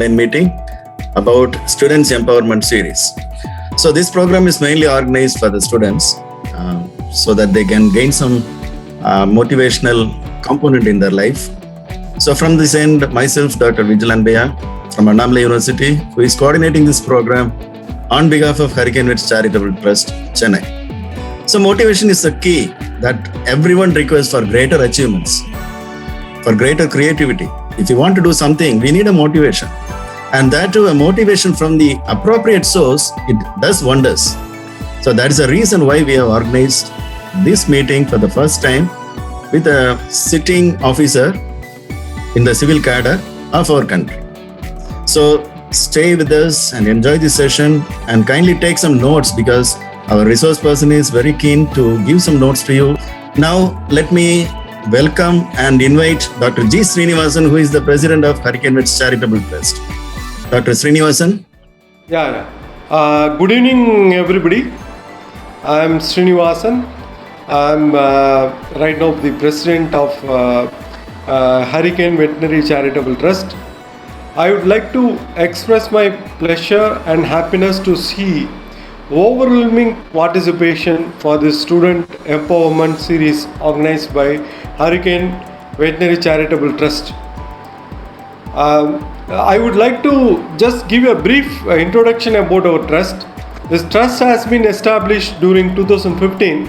online meeting about Students Empowerment Series. So this program is mainly organized for the students so that they can gain some motivational component in their life. So from this end, myself, Dr. Vijil Anbaya from Annamalai University, who is coordinating this program on behalf of Hurricane Vets Charitable Trust, Chennai. So motivation is the key that everyone requires for greater achievements, for greater creativity. If you want to do something, we need a motivation. And that too, a motivation from the appropriate source, it does wonders. So that is the reason why we have organized this meeting for the first time with a sitting officer in the civil cadre of our country. So stay with us and enjoy this session and kindly take some notes because our resource person is very keen to give some notes to you. Now, let me welcome and invite Dr. G. Srinivasan, who is the president of Hurricane Vets Charitable Trust. Dr. Srinivasan. Good evening, everybody. I am Srinivasan. I am right now the president of Hurricane Veterinary Charitable Trust. I would like to express my pleasure and happiness to see overwhelming participation for this student empowerment series organized by Hurricane Veterinary Charitable Trust. I would like to just give a brief introduction about our trust. This trust has been established during 2015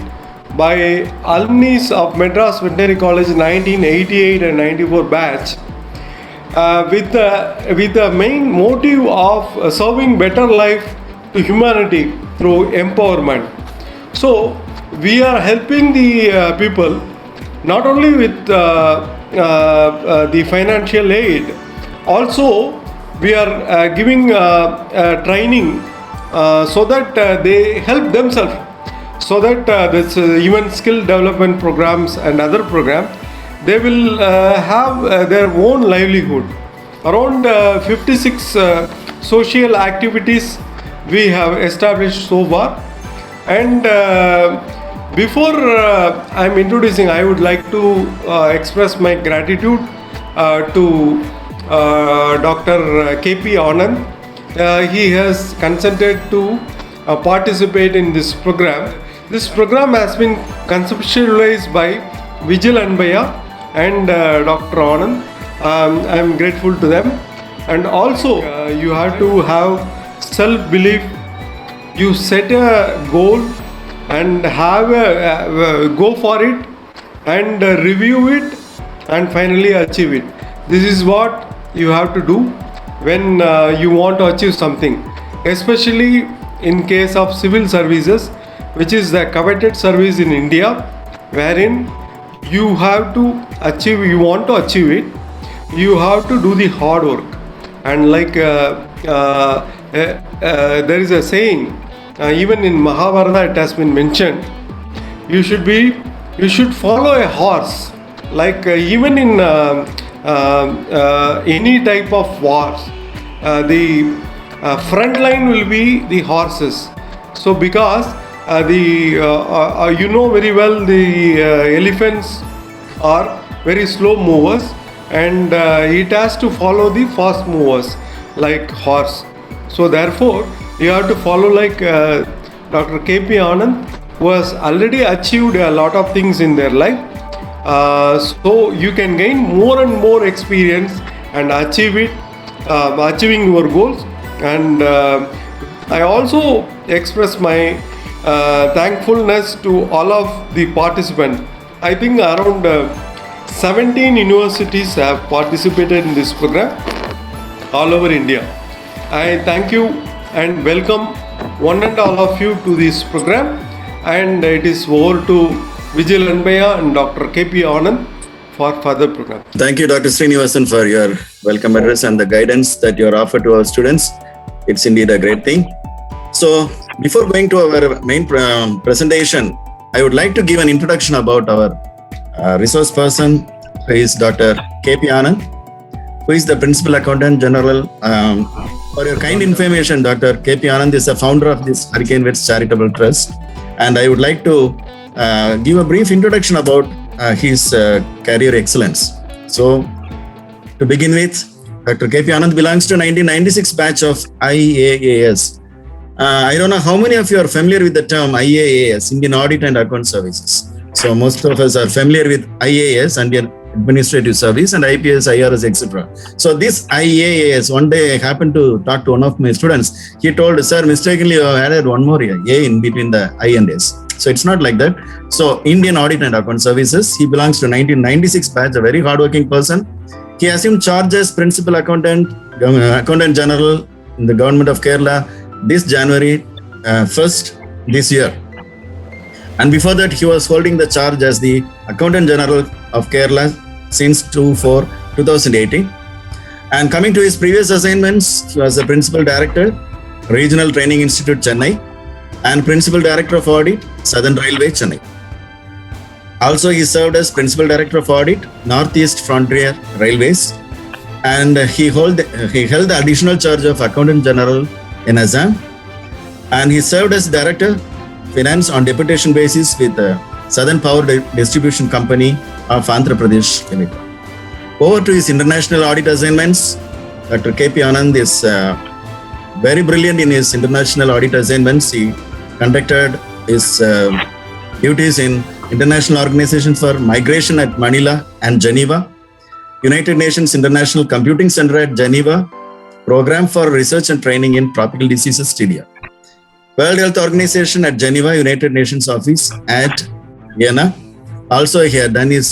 by alumni of Madras Veterinary College 1988 and 94 batch with the main motive of serving better life to humanity through empowerment. So we are helping the people not only with the financial aid, also we are giving training so that they help themselves, so that this even skill development programs and other programs, they will have their own livelihood. Around 56 social activities we have established so far. And before I'm introducing, I would like to express my gratitude to Dr. K.P. Anand. He has consented to participate in this program. This program has been conceptualized by Vijil Anbaya and Dr. Anand. I am grateful to them. And also, you have to have self-belief. You set a goal and have go for it and review it and finally achieve it. This is what you have to do when you want to achieve something, especially in case of civil services, which is the coveted service in India, wherein you have to achieve, you want to achieve it, you have to do the hard work. And like there is a saying, even in Mahabharata it has been mentioned, you should follow a horse. Like even in any type of wars, the front line will be the horses. So because you know very well the elephants are very slow movers and it has to follow the fast movers like horse. So therefore you have to follow like Dr. K.P. Anand, who has already achieved a lot of things in their life. So you can gain more and more experience and achieve it, achieving your goals. And I also express my thankfulness to all of the participants. I think around 17 universities have participated in this program all over India. I thank you and welcome one and all of you to this program. And it is over to Vijil Anbaya and Dr. K.P. Anand for further program. Thank you, Dr. Srinivasan, for your welcome address and the guidance that you are offered to our students. It's indeed a great thing. So, before going to our main presentation, I would like to give an introduction about our resource person, who is Dr. K.P. Anand, who is the Principal Accountant General. For your kind information, Dr. K.P. Anand is the founder of this Hurricane Vets Charitable Trust. And I would like to give a brief introduction about his career excellence. So, to begin with, Dr. KP Anand belongs to 1996 batch of IAAS. I don't know how many of you are familiar with the term IAAS, Indian Audit and Account Services. So most of us are familiar with IAS, Indian Administrative Service, and IPS, IRS, etc. So this IAAS, one day I happened to talk to one of my students. He told, sir, mistakenly you added one more A in between the I and S. So it's not like that. So Indian Audit and Account Services, he belongs to 1996 batch, a very hardworking person. He assumed charge as Principal Accountant General in the Government of Kerala this January 1st this year. And before that, he was holding the charge as the Accountant General of Kerala since 2018. And coming to his previous assignments, he was the Principal Director, Regional Training Institute, Chennai, and Principal Director of Audit, Southern Railway, Chennai. Also, he served as Principal Director of Audit, Northeast Frontier Railways, and he held the additional charge of Accountant General in Assam, and he served as Director Finance on deputation basis with Southern Power Distribution Company of Andhra Pradesh Limited. Over to his international audit assignments, Dr. KP Anand is very brilliant in his international audit assignments. He conducted his duties in International Organization for Migration at Manila and Geneva, United Nations International Computing Center at Geneva, Program for Research and Training in Tropical Diseases, Styria, World Health Organization at Geneva, United Nations Office at Vienna. Also, he had done his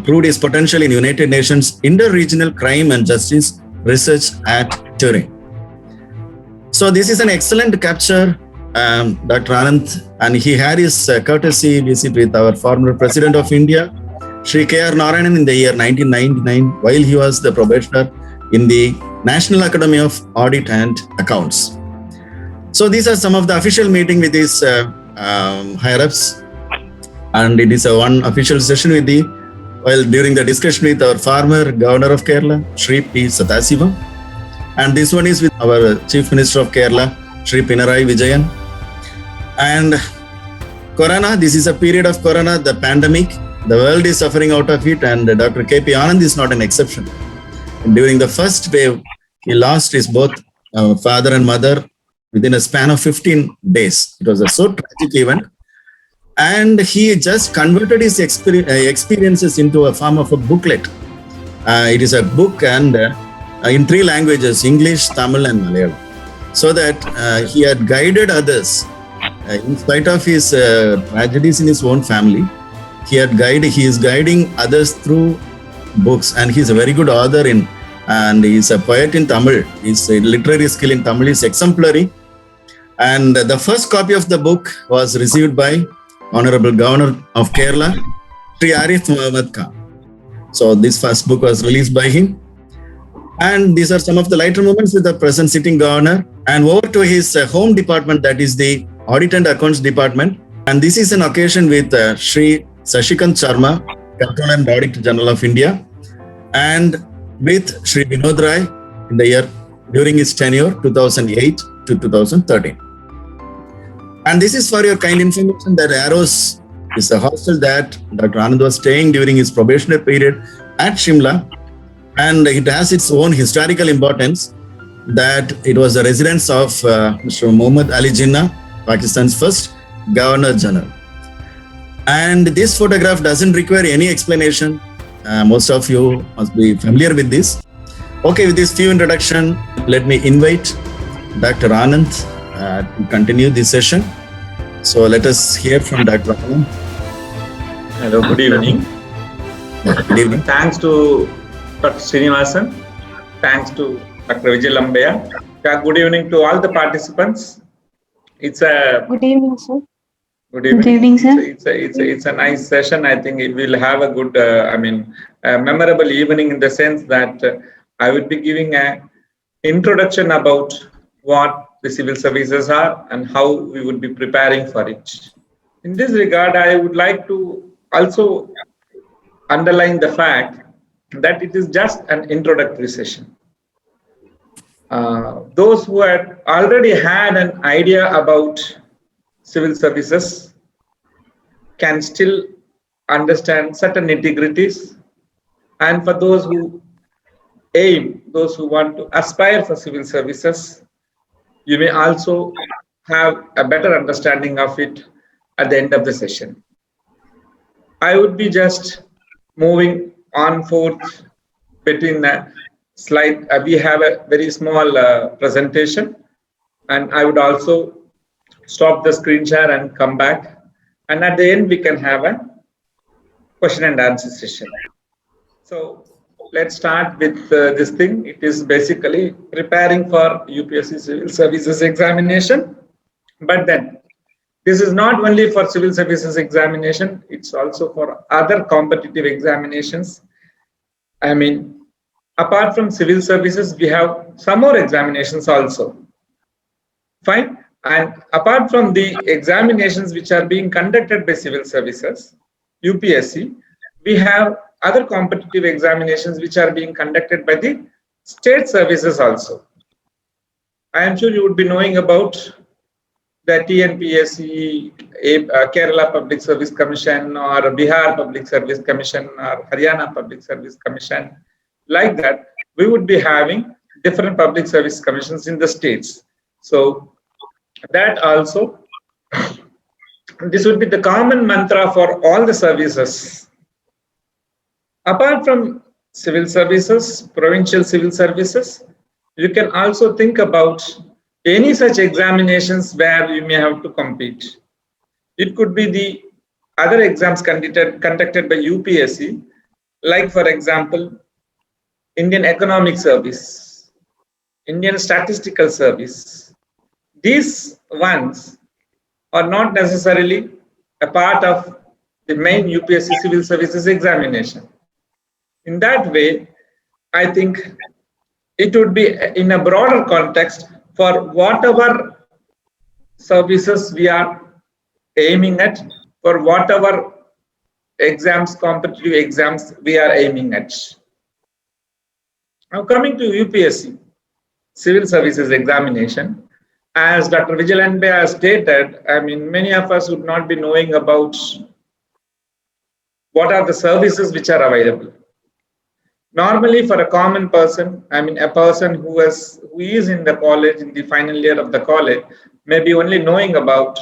proved his potential in United Nations Inter-Regional Crime and Justice Research at Turin. So this is an excellent capture, Dr. Anand, and he had his courtesy visit with our former President of India, Shri K.R. Narayanan, in the year 1999, while he was the probationer in the National Academy of Audit and Accounts. So these are some of the official meeting with his higher-ups, and it is a one official session with during the discussion with our former Governor of Kerala, Shri P. Sathasivam, and this one is with our Chief Minister of Kerala, Shri Pinarayi Vijayan. And Corona, this is a period of Corona, the pandemic, the world is suffering out of it, and Dr. KP Anand is not an exception. During the first wave, he lost his both father and mother within a span of 15 days. It was a so tragic event. And he just converted his experiences into a form of a booklet. It is a book and in 3 languages, English, Tamil and Malayalam. So that he had guided others in spite of his tragedies in his own family. He is guiding others through books, and he's a very good author and he's a poet in Tamil. His literary skill in Tamil is exemplary. And the first copy of the book was received by Honorable Governor of Kerala, Sri Arif Muhammad Khan. So this first book was released by him. And these are some of the lighter moments with the present sitting governor. And over to his home department, that is the Audit and Accounts Department. And this is an occasion with Sri Sashikant Sharma, Controller and Auditor General of India, and with Sri Vinod Rai in the year during his tenure 2008 to 2013. And this is for your kind information that Arrows is a hostel that Dr. Anand was staying during his probationary period at Shimla, and it has its own historical importance that it was the residence of Mr. Muhammad Ali Jinnah, Pakistan's first Governor General. And this photograph doesn't require any explanation. Most of you must be familiar with this. Okay, with this few introduction, let me invite Dr. Anand to continue this session. So let us hear from Dr. Anand. Hello, good evening. Good evening. Thanks to Dr. Srinivasan. Thanks to Dr. Vijay Lambaya. Good evening to all the participants. It's a good evening, sir. Good evening. Good evening, sir. It's a nice session. I think it will have a good, a memorable evening in the sense that I will be giving an introduction about what the civil services are and how we would be preparing for it. In this regard, I would like to also underline the fact that it is just an introductory session. Those who had already had an idea about civil services can still understand certain nitty-gritties, and for those who aim, those who want to aspire for civil services, you may also have a better understanding of it at the end of the session. I would be just moving on forth between the slide. We have a very small presentation, and I would also stop the screen share and come back. And at the end, we can have a question and answer session. So let's start with this thing. It is basically preparing for UPSC Civil Services examination. But then this is not only for civil services examination, it's also for other competitive examinations. I mean, apart from civil services, we have some more examinations also. Fine. And apart from the examinations which are being conducted by civil services, UPSC, we have other competitive examinations which are being conducted by the state services also. I am sure you would be knowing about the TNPSC, Kerala Public Service Commission, or Bihar Public Service Commission, or Haryana Public Service Commission. Like that, we would be having different public service commissions in the states. So that also, this would be the common mantra for all the services. Apart from civil services, provincial civil services, you can also think about any such examinations where you may have to compete. It could be the other exams conducted by UPSC, like for example, Indian Economic Service, Indian Statistical Service. These ones are not necessarily a part of the main UPSC Civil Services examination. In that way, I think it would be in a broader context for whatever services we are aiming at, for whatever exams, competitive exams we are aiming at. Now coming to UPSC Civil Services examination, as Dr. Vijayalanbe has stated, I mean, many of us would not be knowing about what are the services which are available. Normally, for a common person, I mean, a person who is in the college, in the final year of the college, may be only knowing about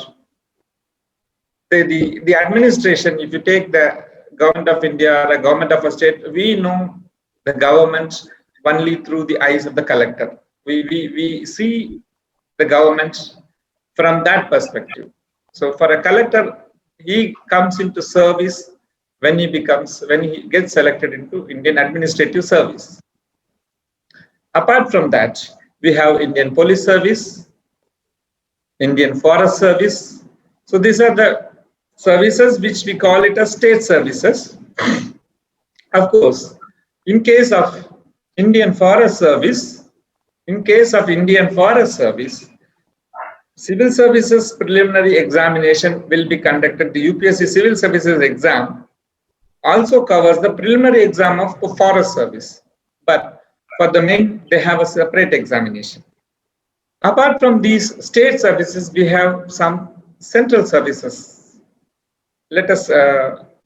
the administration. If you take the government of India or the government of a state, we know the government only through the eyes of the collector. We see the government from that perspective. So for a collector, he comes into service when he gets selected into Indian Administrative Service. Apart from that, we have Indian Police Service, Indian Forest Service. So these are the services which we call it as state services. Of course, in case of Indian Forest Service, Civil Services preliminary examination will be conducted. The UPSC Civil Services exam also covers the preliminary exam of Forest Service, but for the main, they have a separate examination. Apart from these state services, we have some central services. Let us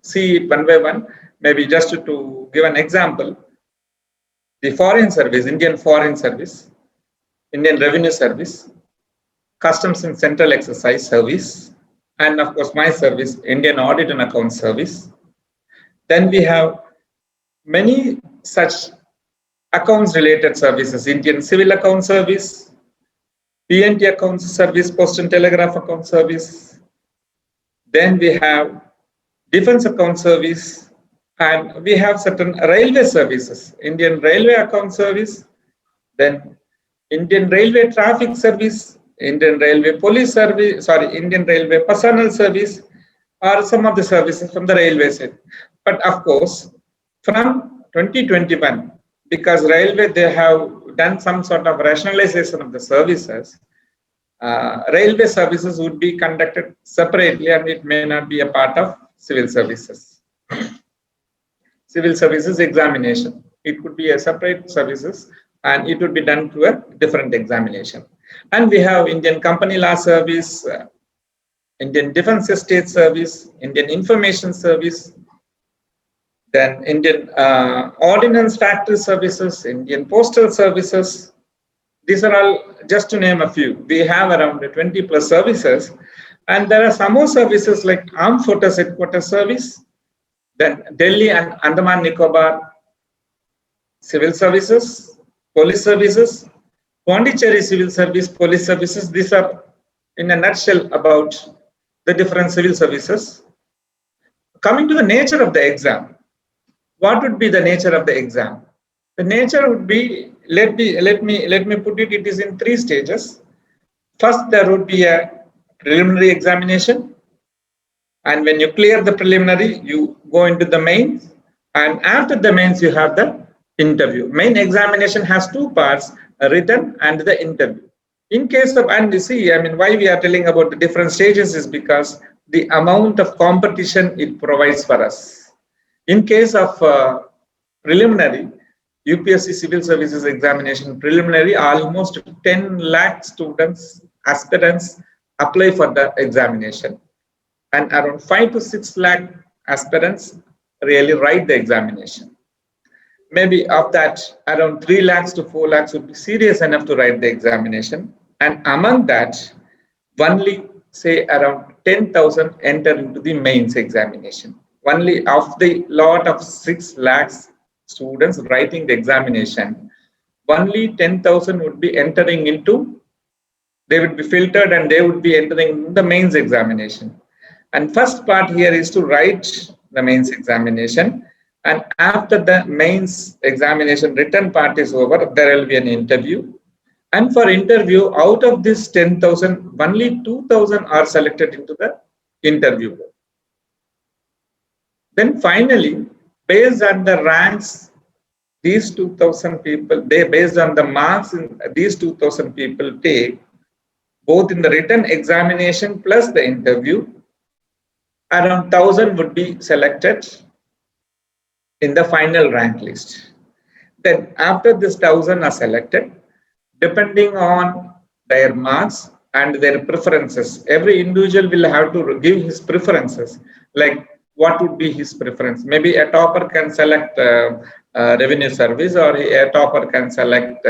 see it one by one. Maybe just to give an example, the Foreign Service, Indian Foreign Service, Indian Revenue Service, Customs and Central Exercise Service, and of course my service, Indian Audit and Account Service. Then we have many such accounts related services, Indian Civil Account Service, PNT Account Service, Post and Telegraph Account Service. Then we have Defense Account Service, and we have certain railway services, Indian Railway Account Service, then Indian Railway Traffic Service, Indian Railway Police Service, Indian Railway Personnel Service, are some of the services from the railway side. But of course, from 2021, because railway, they have done some sort of rationalization of the services, railway services would be conducted separately and it may not be a part of civil services. Civil services examination, it could be a separate services and it would be done through a different examination. And we have Indian Company Law Service, Indian Defense Estate Service, Indian Information Service, then Indian Ordnance Factory Services, Indian Postal Services. These are all just to name a few. We have around 20 plus services, and there are some more services like Armed Forces Headquarters Service, then Delhi and Andaman Nicobar Civil Services, Police Services, Pondicherry Civil Service, Police Services. These are in a nutshell about the different civil services. Coming to the nature of the exam, what would be the nature of the exam? The nature would be, let me put it, it is in 3 stages. First, there would be a preliminary examination, and when you clear the preliminary, you go into the mains, and after the mains, you have the interview. Main examination has 2 parts, a written and the interview. In case of, and you see, I mean, why we are telling about the different stages is because the amount of competition it provides for us. In case of preliminary, UPSC Civil Services Examination preliminary, almost 10 lakh students, aspirants apply for the examination, and around 5 to 6 lakh aspirants really write the examination. Maybe of that, around 3 lakhs to 4 lakhs would be serious enough to write the examination, and among that, only say around 10,000 enter into the mains examination. Only of the lot of 6 lakhs students writing the examination, only 10,000 would be entering into, they would be filtered and they would be entering the mains examination. And first part here is to write the mains examination, and after the mains examination written part is over, there will be an interview. And for interview, out of this 10,000, only 2,000 are selected into the interview. Then finally, based on the ranks, these 2,000 people, based on the marks these 2,000 people take, both in the written examination plus the interview, around 1,000 would be selected in the final rank list. Then after this 1,000 are selected, depending on their marks and their preferences, every individual will have to give his preferences, like what would be his preference. Maybe a topper can select revenue service, or a topper can select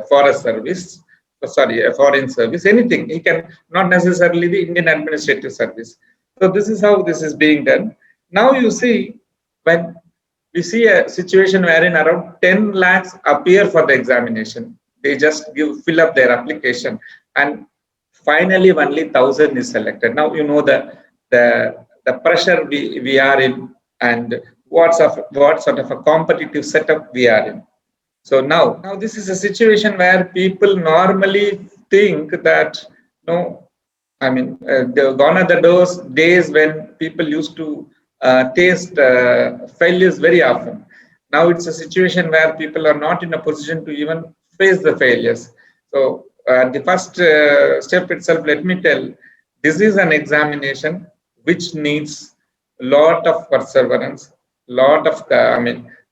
forest service, a foreign service, anything. He can, not necessarily the Indian administrative service. So this is how this is being done. Now you see, when we see a situation wherein around 10 lakhs appear for the examination, they just fill up their application, and finally only 1,000 is selected. Now you know the pressure we are in, and what sort of a competitive setup we are in. So now this is a situation where people normally think that, gone are those days when people used to taste failures very often. Now it's a situation where people are not in a position to even face the failures. So the first step itself, let me tell, this is an examination which needs a lot of perseverance, lot of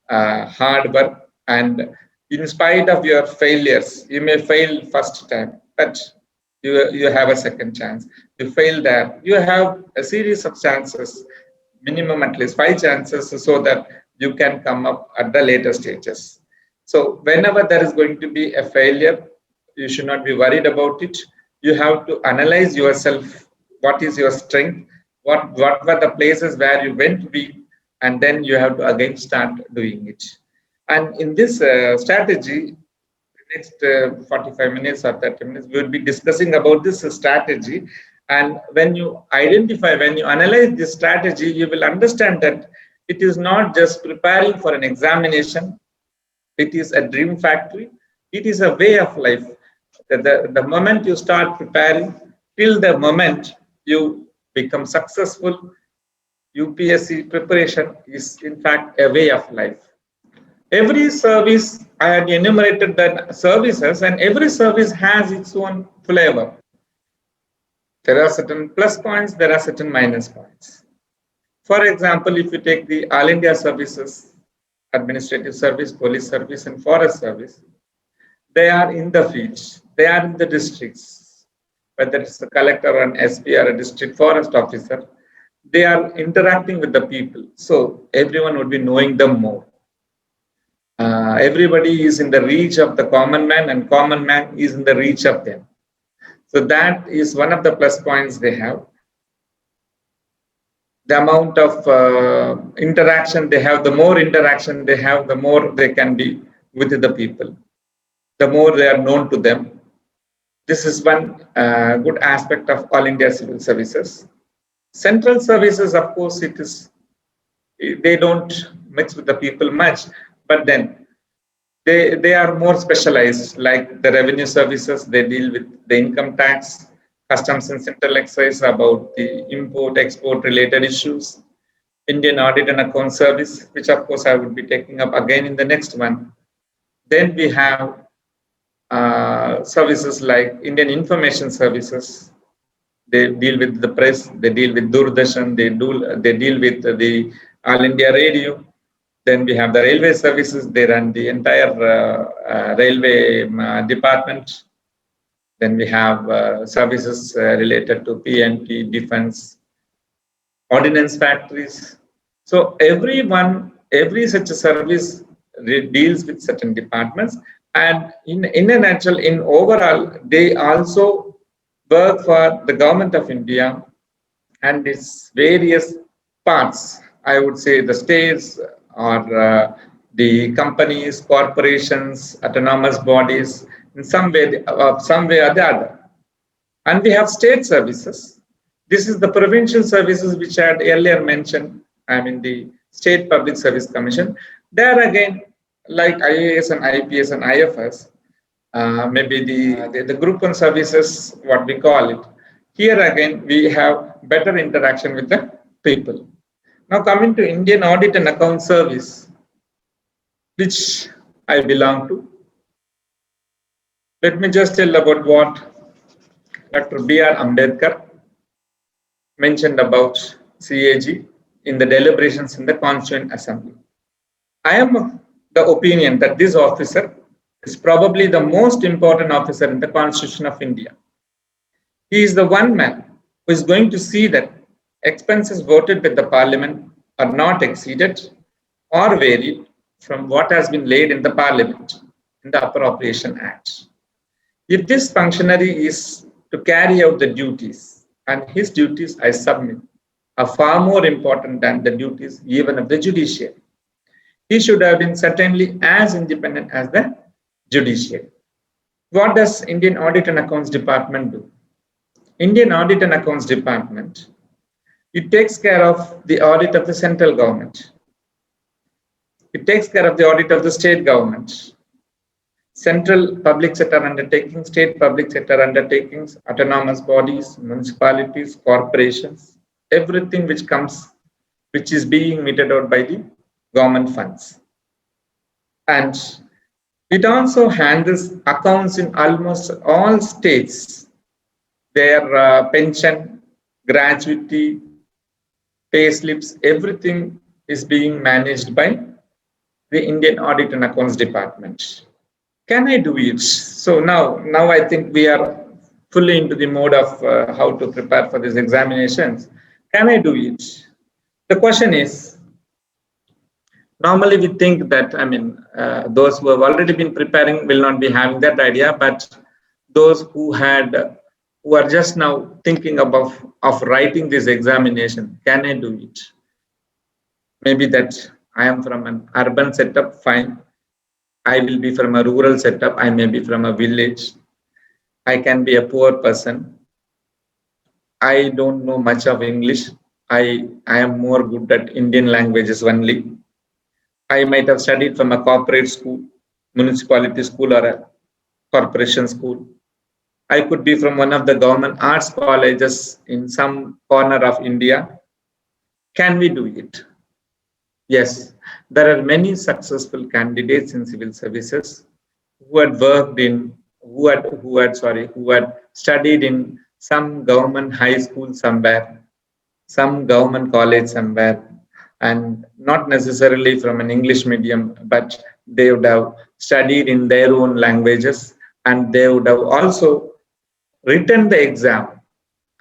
hard work, and in spite of your failures, you may fail first time, but you have a second chance. You fail there, you have a series of chances, minimum at least 5 chances, so that you can come up at the later stages. So whenever there is going to be a failure, you should not be worried about it. You have to analyze yourself. What is your strength? What were the places where you went weak? And then you have to again start doing it. And in this strategy, the next 45 minutes or 30 minutes, we will be discussing about this strategy. And when you identify, when you analyze this strategy, you will understand that it is not just preparing for an examination. It is a dream factory. It is a way of life. The moment you start preparing till the moment you become successful, UPSC preparation is in fact a way of life. Every service, I had enumerated the services, and every service has its own flavor. There are certain plus points, there are certain minus points. For example, if you take the All India services, administrative service, police service, and forest service, they are in the fields, they are in the districts, whether it's a collector or an SP or a district forest officer. they are interacting with the people. So everyone would be knowing them more. Everybody is in the reach of the common man, and common man is in the reach of them. So that is one of the plus points they have. The amount of interaction they have, the more interaction they have, the more they can be with the people, the more they are known to them. This is one good aspect of All India Civil Services. Central services, of course, they don't mix with the people much, but then they are more specialized, like the revenue services. They deal with the income tax, customs and central excise, about the import export related issues, Indian Audit and Account Service, which of course I would be taking up again in the next one. Then we have services like Indian Information Services. They deal with the press, they deal with Doordarshan, they deal with the All India Radio. Then we have the railway services, they run the entire railway department. Then we have services related to PNP, defense, ordnance factories. So every such a service deals with certain departments. And in a nutshell, in overall, they also work for the government of India and its various parts. I would say the states or the companies, corporations, autonomous bodies, in some way or the other. And we have state services. This is the provincial services which I had earlier mentioned. I mean the State Public Service Commission. There again, like IAS and IPS and IFS, maybe the group 1 services, what we call it. Here again, we have better interaction with the people. Now coming to Indian Audit and Account Service, which I belong to. Let me just tell about what Dr. B.R. Ambedkar mentioned about CAG in the deliberations in the Constituent Assembly. I am of the opinion that this officer is probably the most important officer in the Constitution of India. He is the one man who is going to see that expenses voted with the Parliament are not exceeded or varied from what has been laid in the Parliament in the Appropriation Act. If this functionary is to carry out the duties, and his duties, I submit, are far more important than the duties even of the judiciary, he should have been certainly as independent as the judiciary. What does Indian Audit and Accounts Department do? Indian Audit and Accounts Department, it takes care of the audit of the central government. It takes care of the audit of the state government, central public sector undertakings, state public sector undertakings, autonomous bodies, municipalities, corporations, everything which is being meted out by the government funds. And it also handles accounts in almost all states. Their pension, gratuity, pay slips, everything is being managed by the Indian Audit and Accounts Department. Can I do it? So now I think we are fully into the mode of how to prepare for these examinations. Can I do it? The question is, normally we think that, those who have already been preparing will not be having that idea, but those who are just now thinking of writing this examination, can I do it? Maybe that I am from an urban setup, fine. I will be from a rural setup. I may be from a village. I can be a poor person. I don't know much of English. I am more good at Indian languages only. I might have studied from a corporate school, municipality school, or a corporation school. I could be from one of the government arts colleges in some corner of India. Can we do it? Yes, there are many successful candidates in civil services who had studied in some government high school somewhere, some government college somewhere, and not necessarily from an English medium, but they would have studied in their own languages, and they would have also written the exam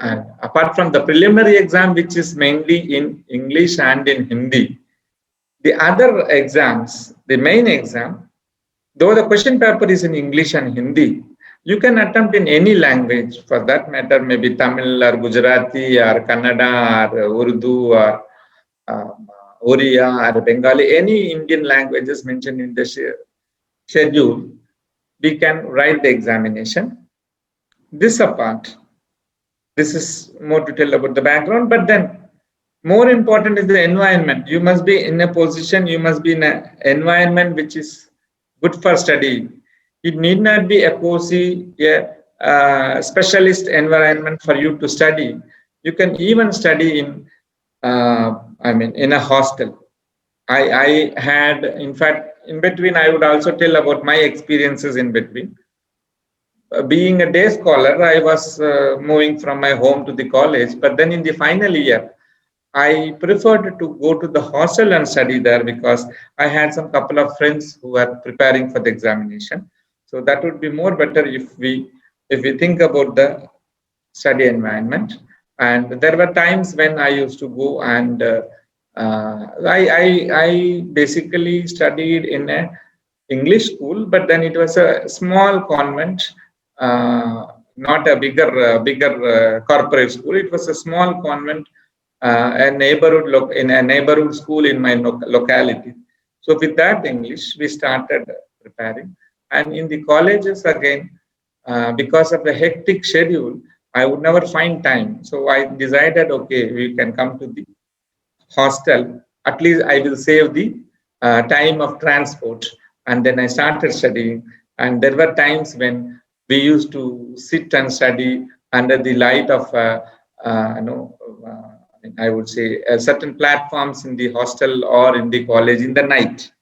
And apart from the preliminary exam, which is mainly in English and in Hindi, the other exams, the main exam, though the question paper is in English and Hindi, you can attempt in any language for that matter, maybe Tamil or Gujarati or Kannada or Urdu or Oriya or Bengali, any Indian languages mentioned in the schedule, we can write the examination. This apart, this is more to tell about the background, but then more important is the environment. You must be in a position, you must be in an environment which is good for study. It need not be a cozy, specialist environment for you to study. You can even study in, in a hostel. I had, in fact, in between, I would also tell about my experiences in between. Being a day scholar, I was moving from my home to the college, but then in the final year, I preferred to go to the hostel and study there because I had some couple of friends who were preparing for the examination. So that would be more better if we think about the study environment. And there were times when I used to go and I basically studied in a English school, but then it was a small convent, not a bigger corporate school. It was a small convent, a neighborhood in a neighborhood school in my locality. So with that English, we started preparing. And in the colleges again, because of the hectic schedule, I would never find time. So I decided, okay, we can come to the hostel. At least I will save the time of transport. And then I started studying. And there were times when we used to sit and study under the light of, I would say, certain platforms in the hostel or in the college in the night.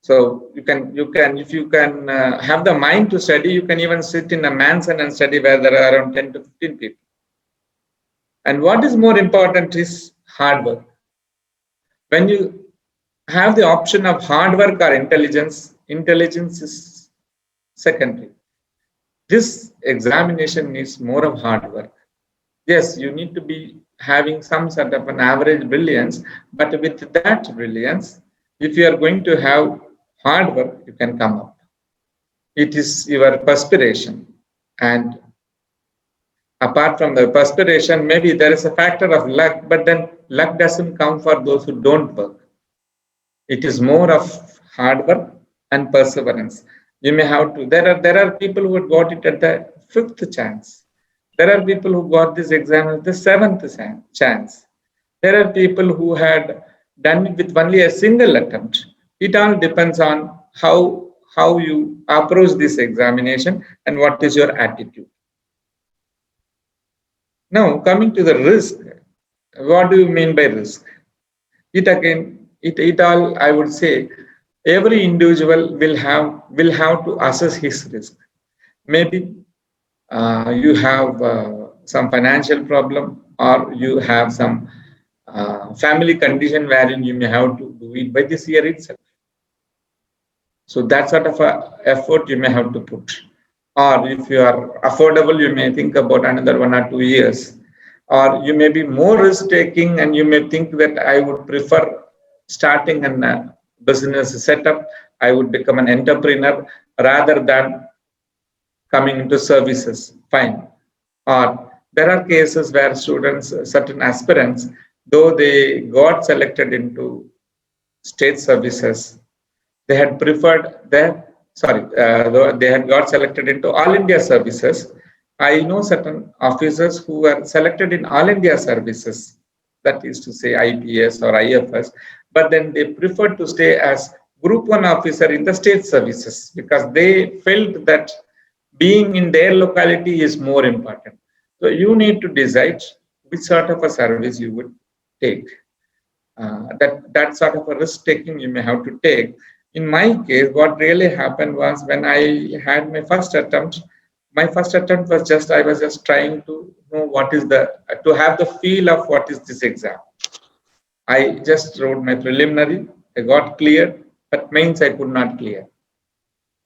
So you can, if you can have the mind to study, you can even sit in a mansion and study where there are around 10 to 15 people. And what is more important is hard work. When you have the option of hard work or intelligence, intelligence is secondary. This examination needs more of hard work. Yes, you need to be having some sort of an average brilliance, but with that brilliance, if you are going to have hard work, you can come up. It is your perspiration. And apart from the perspiration, maybe there is a factor of luck, but then luck doesn't come for those who don't work. It is more of hard work and perseverance. You may have to, there are people who got it at the 5th chance. There are people who got this exam at the 7th chance. There are people who had done it with only a single attempt. It all depends on how you approach this examination and what is your attitude. Now, coming to the risk, what do you mean by risk? It all, I would say, every individual will have to assess his risk. Maybe you have some financial problem, or you have some family condition wherein you may have to do it by this year itself. So that sort of effort you may have to put. Or if you are affordable, you may think about another 1 or 2 years. Or you may be more risk taking and you may think that I would prefer starting a business setup. I would become an entrepreneur rather than coming into services. Fine. Or there are cases where students, certain aspirants, though they got selected into state services, they had preferred though they had got selected into All India services. I know certain officers who were selected in All India services, that is to say IPS or IFS, but then they preferred to stay as Group 1 officer in the state services because they felt that being in their locality is more important. So you need to decide which sort of a service you would take. That sort of a risk taking you may have to take. In my case, what really happened was when I had my first attempt was just, I was just trying to know to have the feel of what is this exam. I just wrote my preliminary, I got cleared, but mains I could not clear.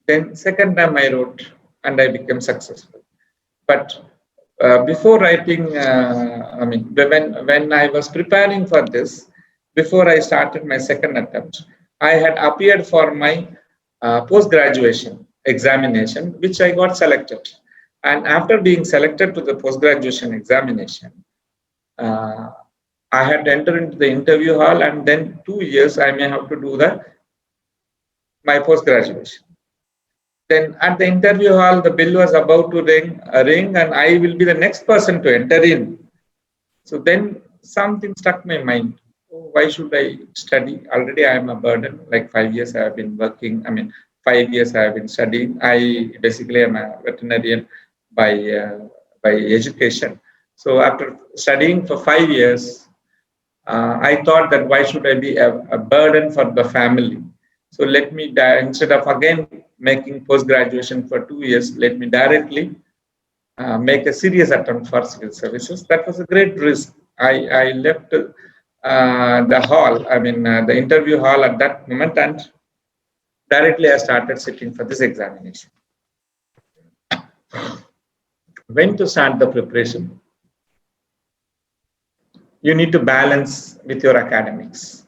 Then second time I wrote and I became successful. But before writing, when I was preparing for this, before I started my second attempt, I had appeared for my post graduation examination, which I got selected. And after being selected to the post graduation examination, uh, I had entered into the interview hall, and then 2 years I may have to do my post graduation. Then at the interview hall, the bell was about to ring, and I will be the next person to enter in. So then something struck my mind. Oh, why should I study? Already I am a burden. Like 5 years I have been working. 5 years I have been studying. I basically am a veterinarian by education. So after studying for 5 years, I thought that why should I be a burden for the family? So let me, instead of again making post-graduation for 2 years, let me directly make a serious attempt for civil services. That was a great risk. I left the hall, the interview hall at that moment, and directly I started sitting for this examination. When to start the preparation? You need to balance with your academics.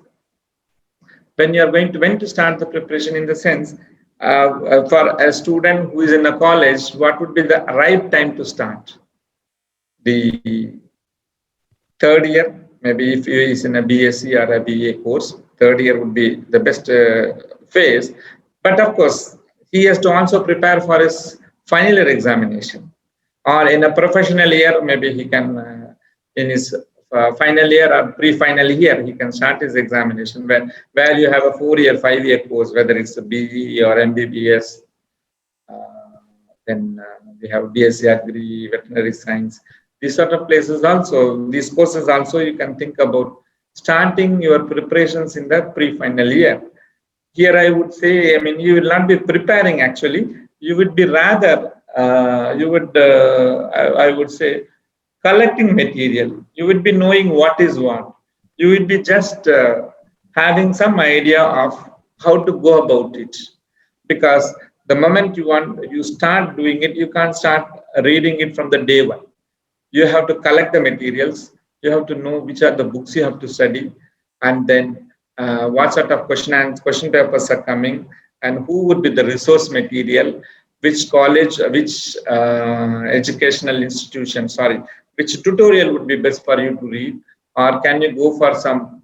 When you are when to start the preparation, in the sense, for a student who is in a college, what would be the right time to start? The third year, maybe if he is in a BSc or a BA course, third year would be the best phase. But of course, he has to also prepare for his final year examination. Or in a professional year, maybe he can, in his final year or pre-final year, he can start his examination where you have a 4-year, 5-year course, whether it's a BE or MBBS. Then we have BSc Agri, Veterinary Science. These sort of places also, these courses also, you can think about starting your preparations in the pre-final year. Here I would say, you will not be preparing actually, you would be rather, I would say, collecting material. You would be knowing what is what. You would be just having some idea of how to go about it. Because the moment you start doing it, you can't start reading it from the day one. You have to collect the materials. You have to know which are the books you have to study, and then what sort of question papers are coming, and who would be the resource material, which college, which educational institution, which tutorial would be best for you to read, or can you go for some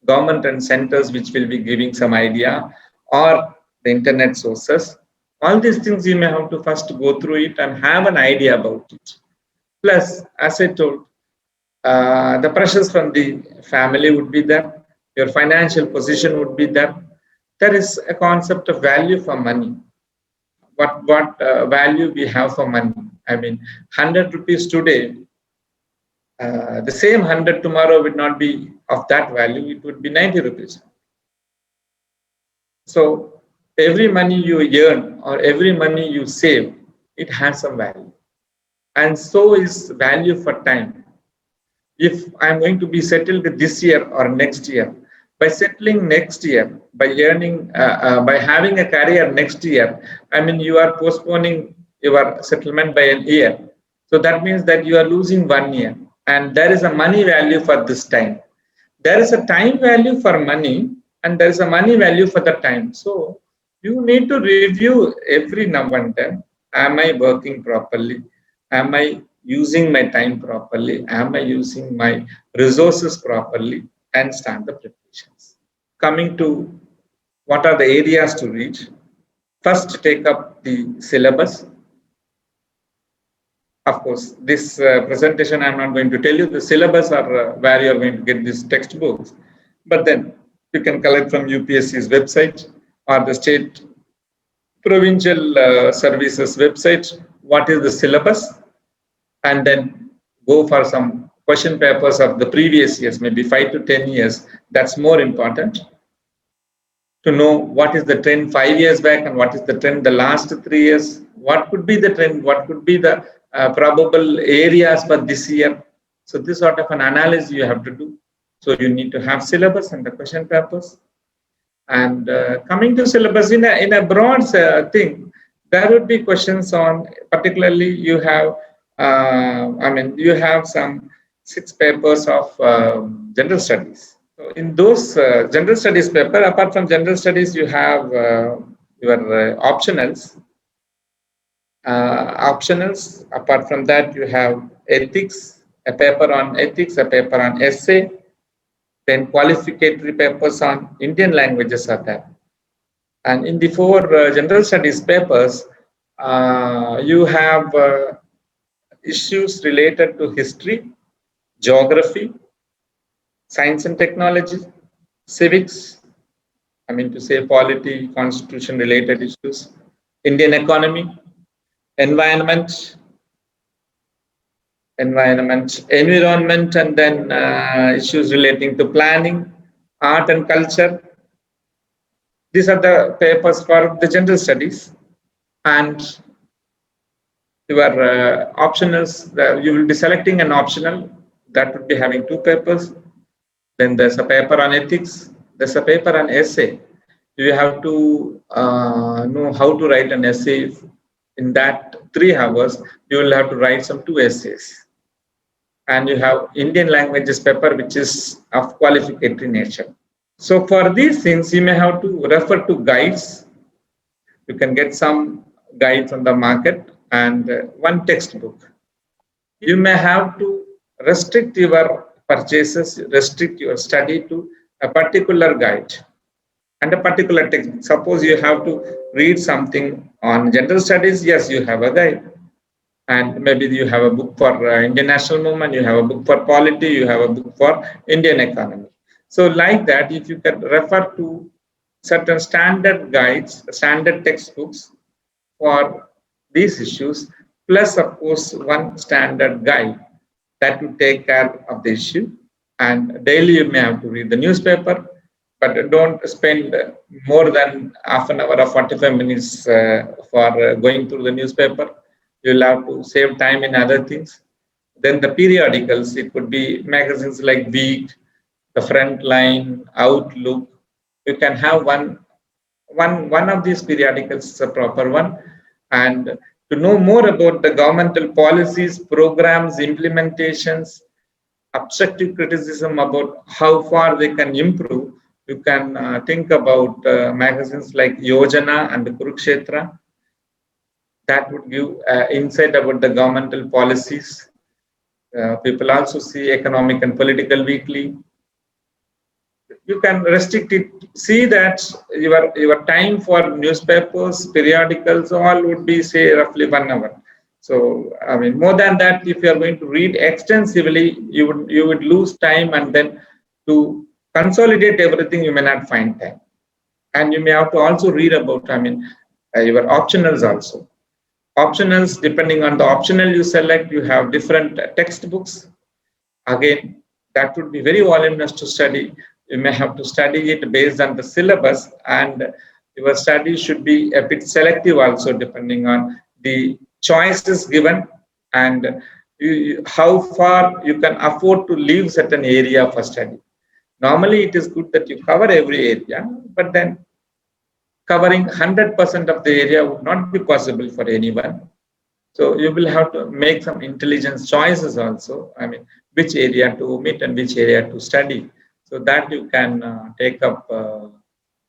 government and centers which will be giving some idea, or the internet sources. All these things you may have to first go through it and have an idea about it. Plus, as I told, the pressures from the family would be there, your financial position would be there. There is a concept of value for money. What value we have for money? 100 rupees today, the same 100 tomorrow would not be of that value, it would be 90 rupees. So every money you earn or every money you save, it has some value. And so is value for time. If I'm going to be settled this year or next year, by settling next year, by earning, by having a career next year, you are postponing your settlement by an year. So that means that you are losing 1 year. And there is a money value for this time. There is a time value for money, and there is a money value for the time. So you need to review every now and then. Am I working properly? Am I using my time properly? Am I using my resources properly? And start the preparations. Coming to what are the areas to read. First, take up the syllabus. Of course, this presentation, I'm not going to tell you the syllabus or where you're going to get these textbooks, but then you can collect from UPSC's website or the state provincial services website, what is the syllabus, and then go for some question papers of the previous years, maybe 5 to 10 years. That's more important to know what is the trend 5 years back and what is the trend the last 3 years. What could be the trend? What could be the probable areas for this year? So this sort of an analysis you have to do. So you need to have syllabus and the question papers. And coming to syllabus in a broad thing, there would be questions on, particularly you have I mean, you have some 6 papers of general studies. So in those general studies paper, apart from general studies, you have your optionals. Optionals. Apart from that, you have ethics, a paper on ethics, a paper on essay, then qualificatory papers on Indian languages are there. And in the 4 general studies papers, you have issues related to history, geography, science and technology, civics, I mean to say polity, constitution related issues, Indian economy, environment, environment, and then issues relating to planning, art and culture. These are the papers for the general studies. And your optionals, you will be selecting an optional that would be having 2 papers. Then there's a paper on ethics, there's a paper on essay. You have to know how to write an essay. In that 3 hours, you will have to write some 2 essays. And you have Indian languages paper, which is of qualificatory nature. So for these things, you may have to refer to guides. You can get some guide from the market and one textbook. You may have to restrict your purchases, restrict your study to a particular guide and a particular textbook. Suppose you have to read something on general studies, yes, you have a guide. And maybe you have a book for Indian national movement, you have a book for polity, you have a book for Indian economy. So like that, if you can refer to certain standard guides, standard textbooks for these issues, plus of course one standard guide that will take care of the issue. And daily you may have to read the newspaper, but don't spend more than half an hour or 45 minutes for going through the newspaper. You'll have to save time in other things. Then the periodicals, it could be magazines like Week, The Frontline, Outlook. You can have one of these periodicals is a proper one. And to know more about the governmental policies, programs, implementations, objective criticism about how far they can improve, you can think about magazines like Yojana and Kurukshetra. That would give insight about the governmental policies. People also see Economic and Political Weekly. You can restrict it. See that your time for newspapers, periodicals, all would be say roughly 1 hour. So I mean, more than that, if you are going to read extensively, you would lose time, and then to consolidate everything, you may not find time. And you may have to also read about, I mean, your optionals also. Optionals, depending on the optional you select, you have different textbooks. Again, that would be very voluminous to study. You may have to study it based on the syllabus, and your study should be a bit selective also, depending on the choices given and how far you can afford to leave certain area for study. Normally, it is good that you cover every area, but then covering 100% of the area would not be possible for anyone. So you will have to make some intelligent choices also. I mean, which area to omit and which area to study. So that you can take up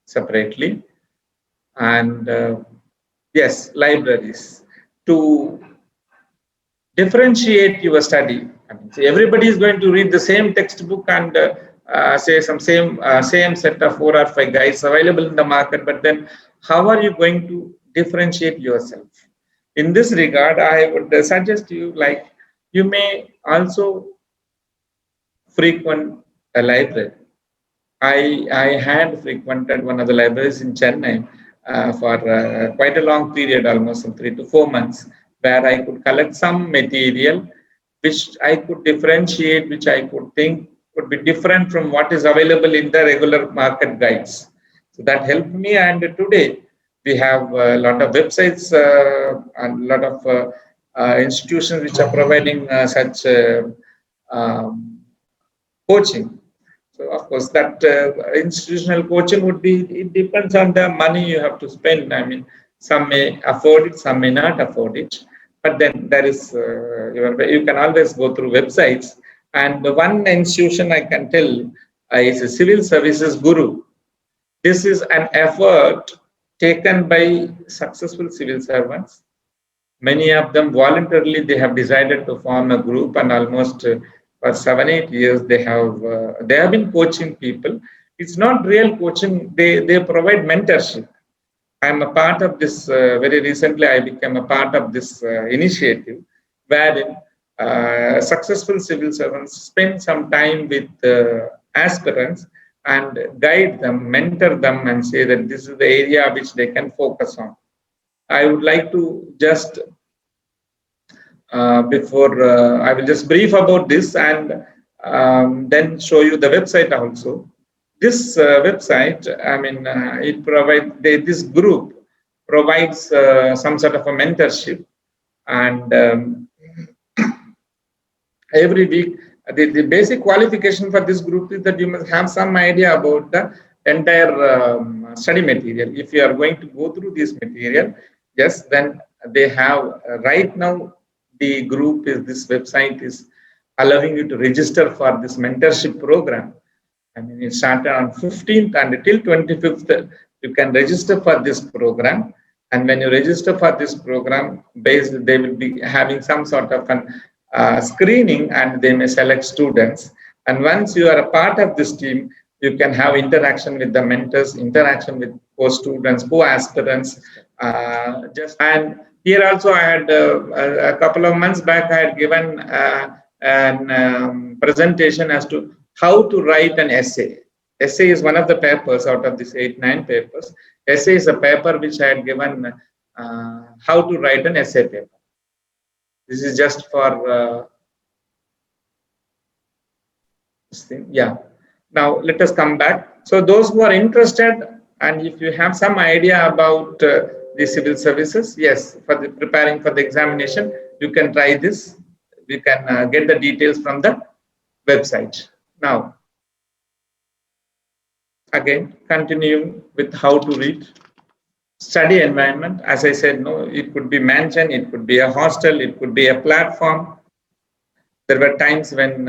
separately. And yes, libraries. To differentiate your study. I mean, so everybody is going to read the same textbook and say some same set of 4 or 5 guides available in the market, but then how are you going to differentiate yourself? In this regard, I would suggest you, like, you may also frequent a library. I had frequented one of the libraries in Chennai for quite a long period, almost 3 to 4 months, where I could collect some material which I could differentiate, which I could think would be different from what is available in the regular market guides. So that helped me, and today we have a lot of websites and a lot of institutions which are providing such coaching. So of course that institutional coaching would be, it depends on the money you have to spend. I mean, some may afford it, some may not afford it. But then there is, you can always go through websites. And the one institution I can tell is a Civil Services Guru. This is an effort taken by successful civil servants. Many of them voluntarily, they have decided to form a group, and almost for 7-8 years they have been coaching people. It's not real coaching, they provide mentorship. I'm a part of this, very recently I became a part of this initiative, wherein successful civil servants spend some time with aspirants and guide them, mentor them, and say that this is the area which they can focus on. I would like to just, I will just brief about this, and then show you the website also. This website, it provides, this group provides some sort of a mentorship, and every week, the basic qualification for this group is that you must have some idea about the entire study material. If you are going to go through this material, yes, then they have, right now, the group is, this website is allowing you to register for this mentorship program. It started on 15th and till 25th, you can register for this program. And when you register for this program, they will be having some sort of an screening, and they may select students. And once you are a part of this team, you can have interaction with the mentors, interaction with co-students, co-aspirants. And here also I had a couple of months back, I had given an presentation as to how to write an essay. Essay is one of the papers out of these 8-9 papers. Essay is a paper which I had given how to write an essay paper. This is just for this thing. Yeah. Now let us come back. So those who are interested, and if you have some idea about the civil services, yes, for the preparing for the examination, you can try this. You can get the details from the website. Now, again, continuing with how to read. Study environment, as I said, no, it could be mansion, it could be a hostel, it could be a platform. There were times when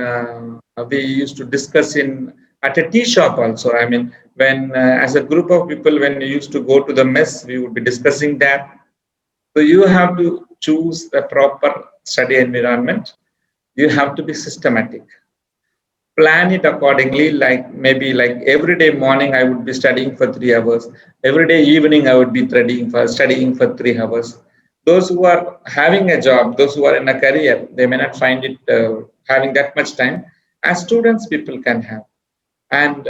we used to discuss at a tea shop also. When as a group of people, when we used to go to the mess, we would be discussing that. So you have to choose the proper study environment. You have to be systematic. Plan it accordingly, like maybe like every day morning I would be studying for 3 hours. Every day evening I would be studying for 3 hours. Those who are having a job, those who are in a career, they may not find it having that much time. As students, people can have. And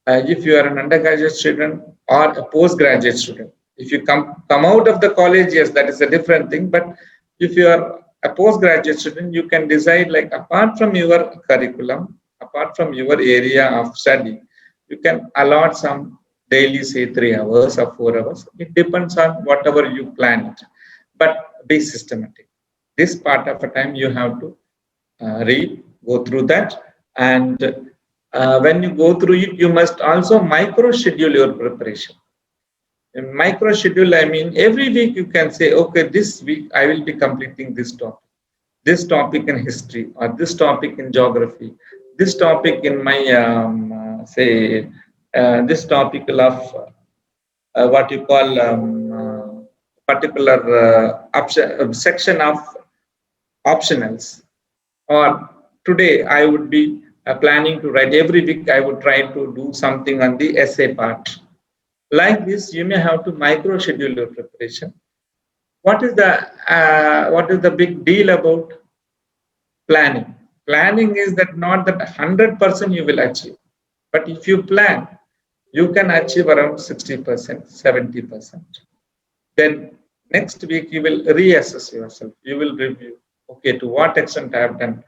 if you are an undergraduate student or a postgraduate student, if you come out of the college, yes, that is a different thing. But if you are a postgraduate student, you can decide, like, apart from your curriculum, apart from your area of study, you can allot some daily, say 3 hours or 4 hours. It depends on whatever you plan it. But be systematic. This part of a time you have to read, go through that. And when you go through it, you must also micro-schedule your preparation. In micro-schedule, every week you can say, okay, this week I will be completing this topic in history, or this topic in geography, this topic in my, this topic of what you call particular section of optionals. Or today I would be planning to write, every week I would try to do something on the essay part. Like this, you may have to micro-schedule your preparation. What is the big deal about planning? Planning is that not that 100% you will achieve, but if you plan, you can achieve around 60%, 70%. Then next week you will reassess yourself. You will review. Okay, to what extent I have done?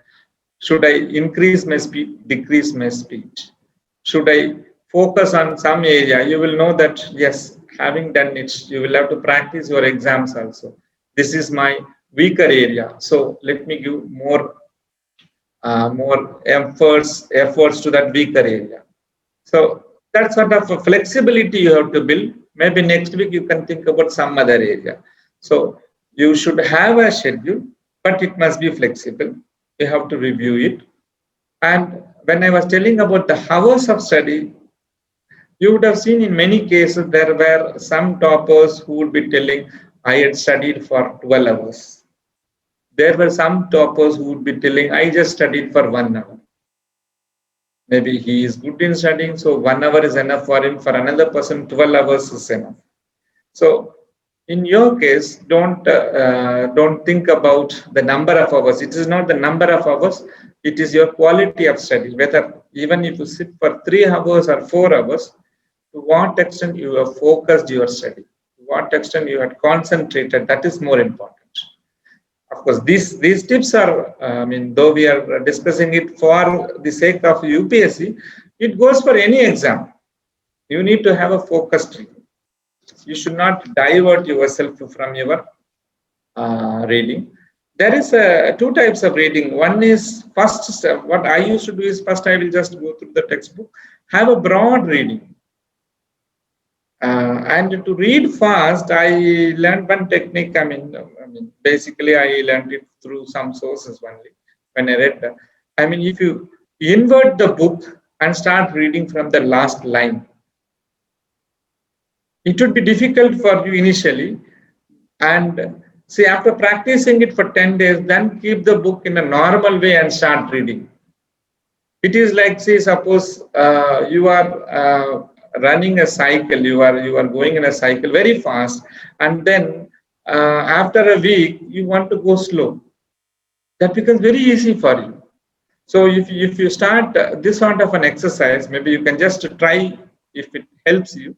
Should I increase my speed, decrease my speed? Should I focus on some area? You will know that, yes, having done it, you will have to practice your exams also. This is my weaker area. So let me give more efforts to that weaker area. So that sort of a flexibility you have to build. Maybe next week you can think about some other area. So You should have a schedule, but it must be flexible. You have to review it. And when I was telling about the hours of study, you would have seen in many cases there were some toppers who would be telling, I had studied for 12 hours. There were some toppers who would be telling, I just studied for 1 hour. Maybe he is good in studying, so 1 hour is enough for him. For another person, 12 hours is enough. So in your case, don't think about the number of hours. It is not the number of hours, it is your quality of study. Whether even if you sit for 3 hours or 4 hours, to what extent you have focused your study, to what extent you had concentrated, that is more important. Of course, these tips are, though we are discussing it for the sake of UPSC, it goes for any exam. You need to have a focused reading. You should not divert yourself from your reading. There is two types of reading. One is first, what I used to do is first I will just go through the textbook, have a broad reading. And to read fast, I learned one technique. Basically, I learned it through some sources only. When I read that, if you invert the book and start reading from the last line, it would be difficult for you initially. And see, after practicing it for 10 days, then keep the book in a normal way and start reading. It is like, say, suppose you are running a cycle, you are going in a cycle very fast, and then after a week you want to go slow. That becomes very easy for you. So if you start this sort of an exercise, maybe you can just try. If it helps you,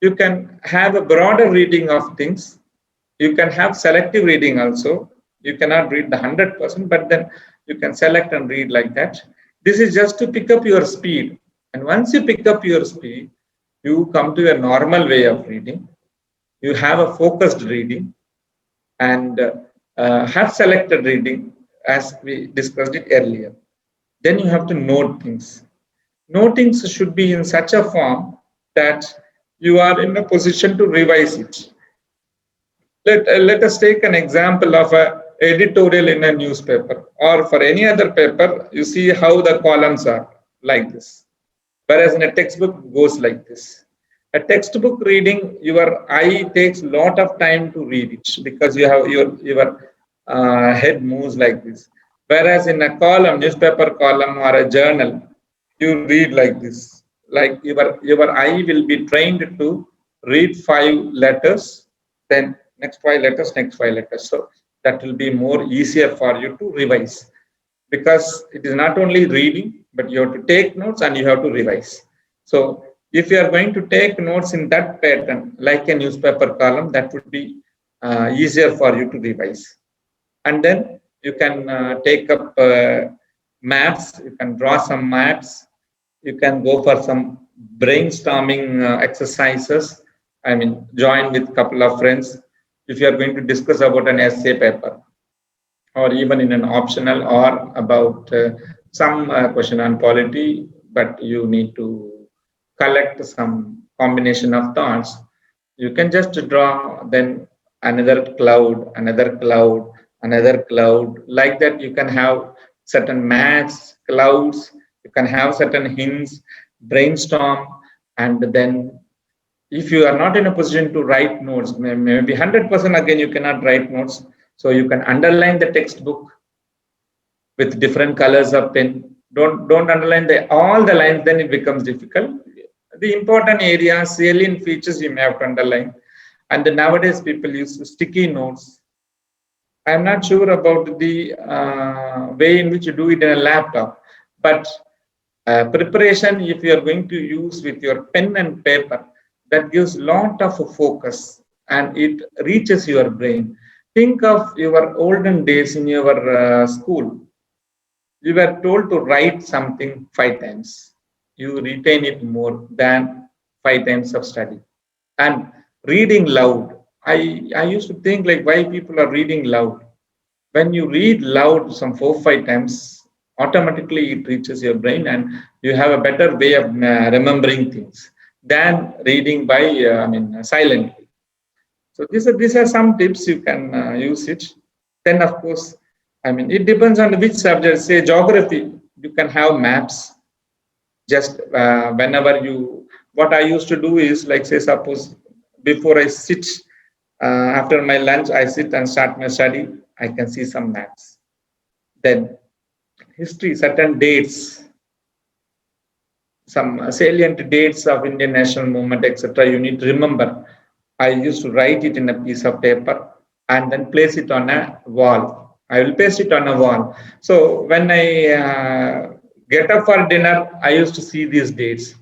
you can have a broader reading of things. You can have selective reading also. You cannot read the 100%, but then you can select and read like that. This is just to pick up your speed. And once you pick up your speed, you come to a normal way of reading. You have a focused reading and have selected reading as we discussed it earlier. Then you have to note things. Notings should be in such a form that you are in a position to revise it. Let us take an example of an editorial in a newspaper or for any other paper. You see how the columns are like this. Whereas in a textbook, it goes like this. A textbook reading, your eye takes a lot of time to read it because you have your head moves like this. Whereas in a column, newspaper column or a journal, you read like this. Like your eye will be trained to read 5 letters, then next 5 letters, next 5 letters. So that will be more easier for you to revise. Because it is not only reading, but you have to take notes and you have to revise. So if you are going to take notes in that pattern, like a newspaper column, that would be easier for you to revise. And then you can take up maps, you can draw some maps, you can go for some brainstorming exercises. Join with a couple of friends. If you are going to discuss about an essay paper, or even in an optional or about some question on polity, but you need to collect some combination of thoughts, you can just draw then another cloud, another cloud, another cloud. Like that, you can have certain maps, clouds, you can have certain hints, brainstorm, and then if you are not in a position to write notes, maybe 100% again, you cannot write notes. So you can underline the textbook with different colors of pen. Don't underline all the lines, then it becomes difficult. The important areas, salient features you may have to underline. And then nowadays people use sticky notes. I'm not sure about the way in which you do it in a laptop, but preparation, if you are going to use with your pen and paper, that gives a lot of focus and it reaches your brain. Think of your olden days in your school. You were told to write something 5 times. You retain it more than 5 times of study. And reading loud. I used to think like why people are reading loud. When you read loud some 4-5 times, automatically it reaches your brain and you have a better way of remembering things than reading by silently. So these are some tips you can use it. Then of course, I mean, it depends on which subject. Say geography, you can have maps. Just whenever you, what I used to do is like, say, suppose before I sit, after my lunch, I sit and start my study. I can see some maps. Then history, certain dates, some salient dates of Indian national movement, etc. You need to remember. I used to write it in a piece of paper and then place it on a wall. I will paste it on a wall. So when I get up for dinner, I used to see these dates.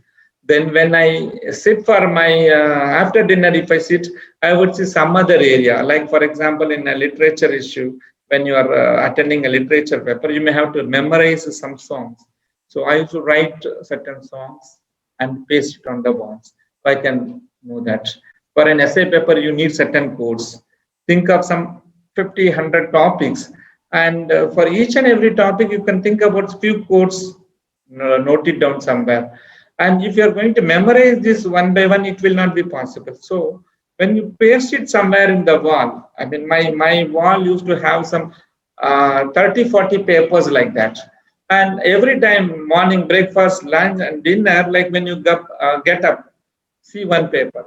Then when I sit for my after dinner, if I sit, I would see some other area. Like for example, in a literature issue, when you are attending a literature paper, you may have to memorize some songs. So I used to write certain songs and paste it on the walls. So I can know that. For an essay paper, you need certain codes. Think of some 50, 100 topics. And for each and every topic, you can think about few codes, note it down somewhere. And if you're going to memorize this one by one, it will not be possible. So when you paste it somewhere in the wall, I mean, my wall used to have some 30, 40 papers like that. And every time, morning, breakfast, lunch, and dinner, like when you get up, see one paper.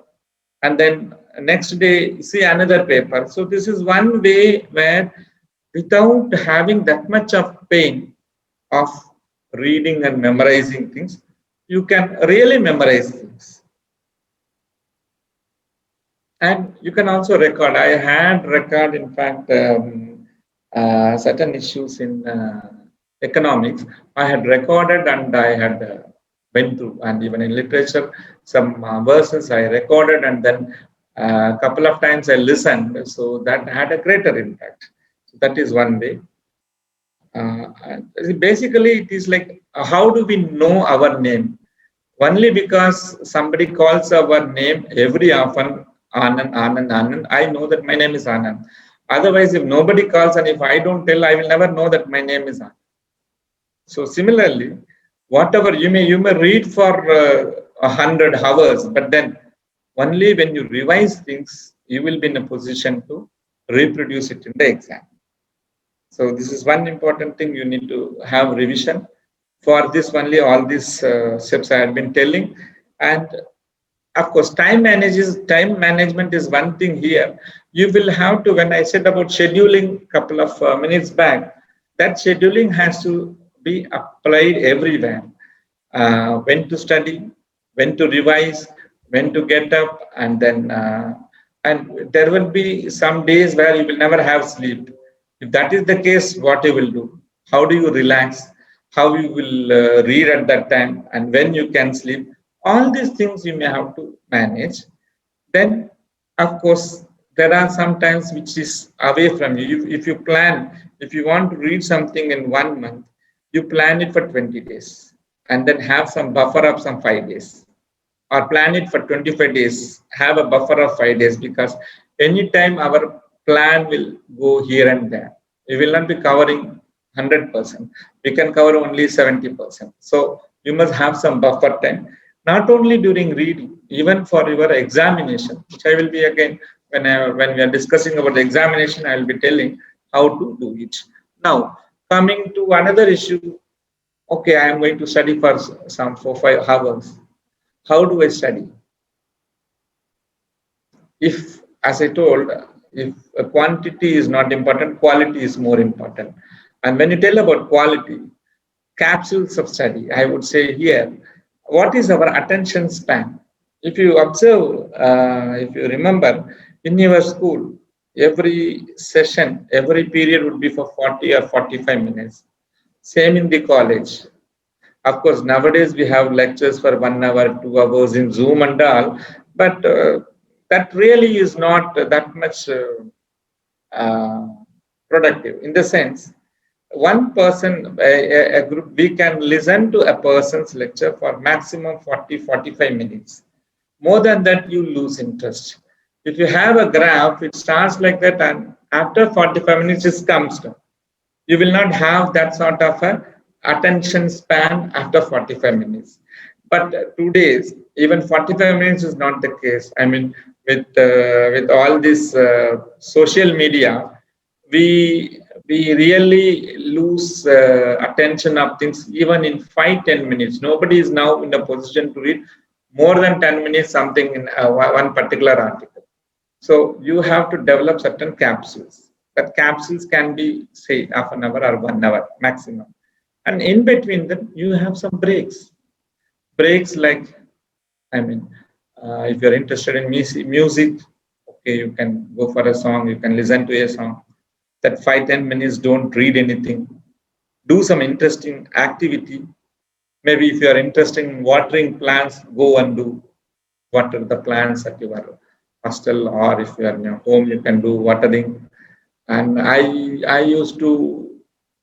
And then next day, see another paper. So this is one way where without having that much of pain of reading and memorizing things, you can really memorize things. And you can also record. I had record, in fact, certain issues in economics. I had recorded and I had went through, and even in literature, some verses I recorded and then a couple of times I listened. So that had a greater impact. So that is one way. Basically, it is like, how do we know our name? Only because somebody calls our name every often, Anand, Anand, Anand, I know that my name is Anand. Otherwise, if nobody calls and if I don't tell, I will never know that my name is Anand. So similarly, whatever you may read for 100 hours, but then only when you revise things, you will be in a position to reproduce it in the exam. So this is one important thing, you need to have revision. For this only, all these steps I have been telling. And of course, time management is one thing here. You will have to, when I said about scheduling a couple of minutes back, that scheduling has to be applied everywhere. When to study, when to revise, when to get up, and then and there will be some days where you will never have sleep. If that is the case, what you will do? How do you relax? How you will read at that time, and when you can sleep? All these things you may have to manage. Then, of course, there are some times which is away from you. If you plan, if you want to read something in 1 month, you plan it for 20 days and then have some buffer of some 5 days, or plan it for 25 days, have a buffer of 5 days, because anytime our plan will go here and there. We will not be covering 100%. We can cover only 70%. So you must have some buffer time, not only during reading, even for your examination, which I will be again, when we are discussing about the examination, I will be telling how to do it. Now, coming to another issue, okay, I am going to study for some 4-5 hours. How do I study? If, as I told, if quantity is not important, quality is more important. And when you tell about quality, capsules of study, I would say here, what is our attention span? If you observe, if you remember, in your school, every session, every period would be for 40 or 45 minutes. Same in the college. Of course, nowadays we have lectures for 1 hour, 2 hours in Zoom and all, but that really is not that much productive. In the sense, one person, a group, we can listen to a person's lecture for maximum 40-45 minutes. More than that, you lose interest. If you have a graph, it starts like that, and after 45 minutes, it comes down. You will not have that sort of a attention span after 45 minutes. But today's, even 45 minutes is not the case. I mean, with all this social media, we really lose attention of things even in 5-10 minutes. Nobody is now in a position to read more than 10 minutes something in one particular article. So you have to develop certain capsules. That capsules can be say half an hour or 1 hour maximum, and in between them you have some breaks. Breaks like, I mean, if you're interested in music, okay, you can go for a song, you can listen to a song. That 5-10 minutes, don't read anything. Do some interesting activity. Maybe if you are interested in watering plants, go and do water the plants at your hostel, or if you are in your home, you can do watering. And I used to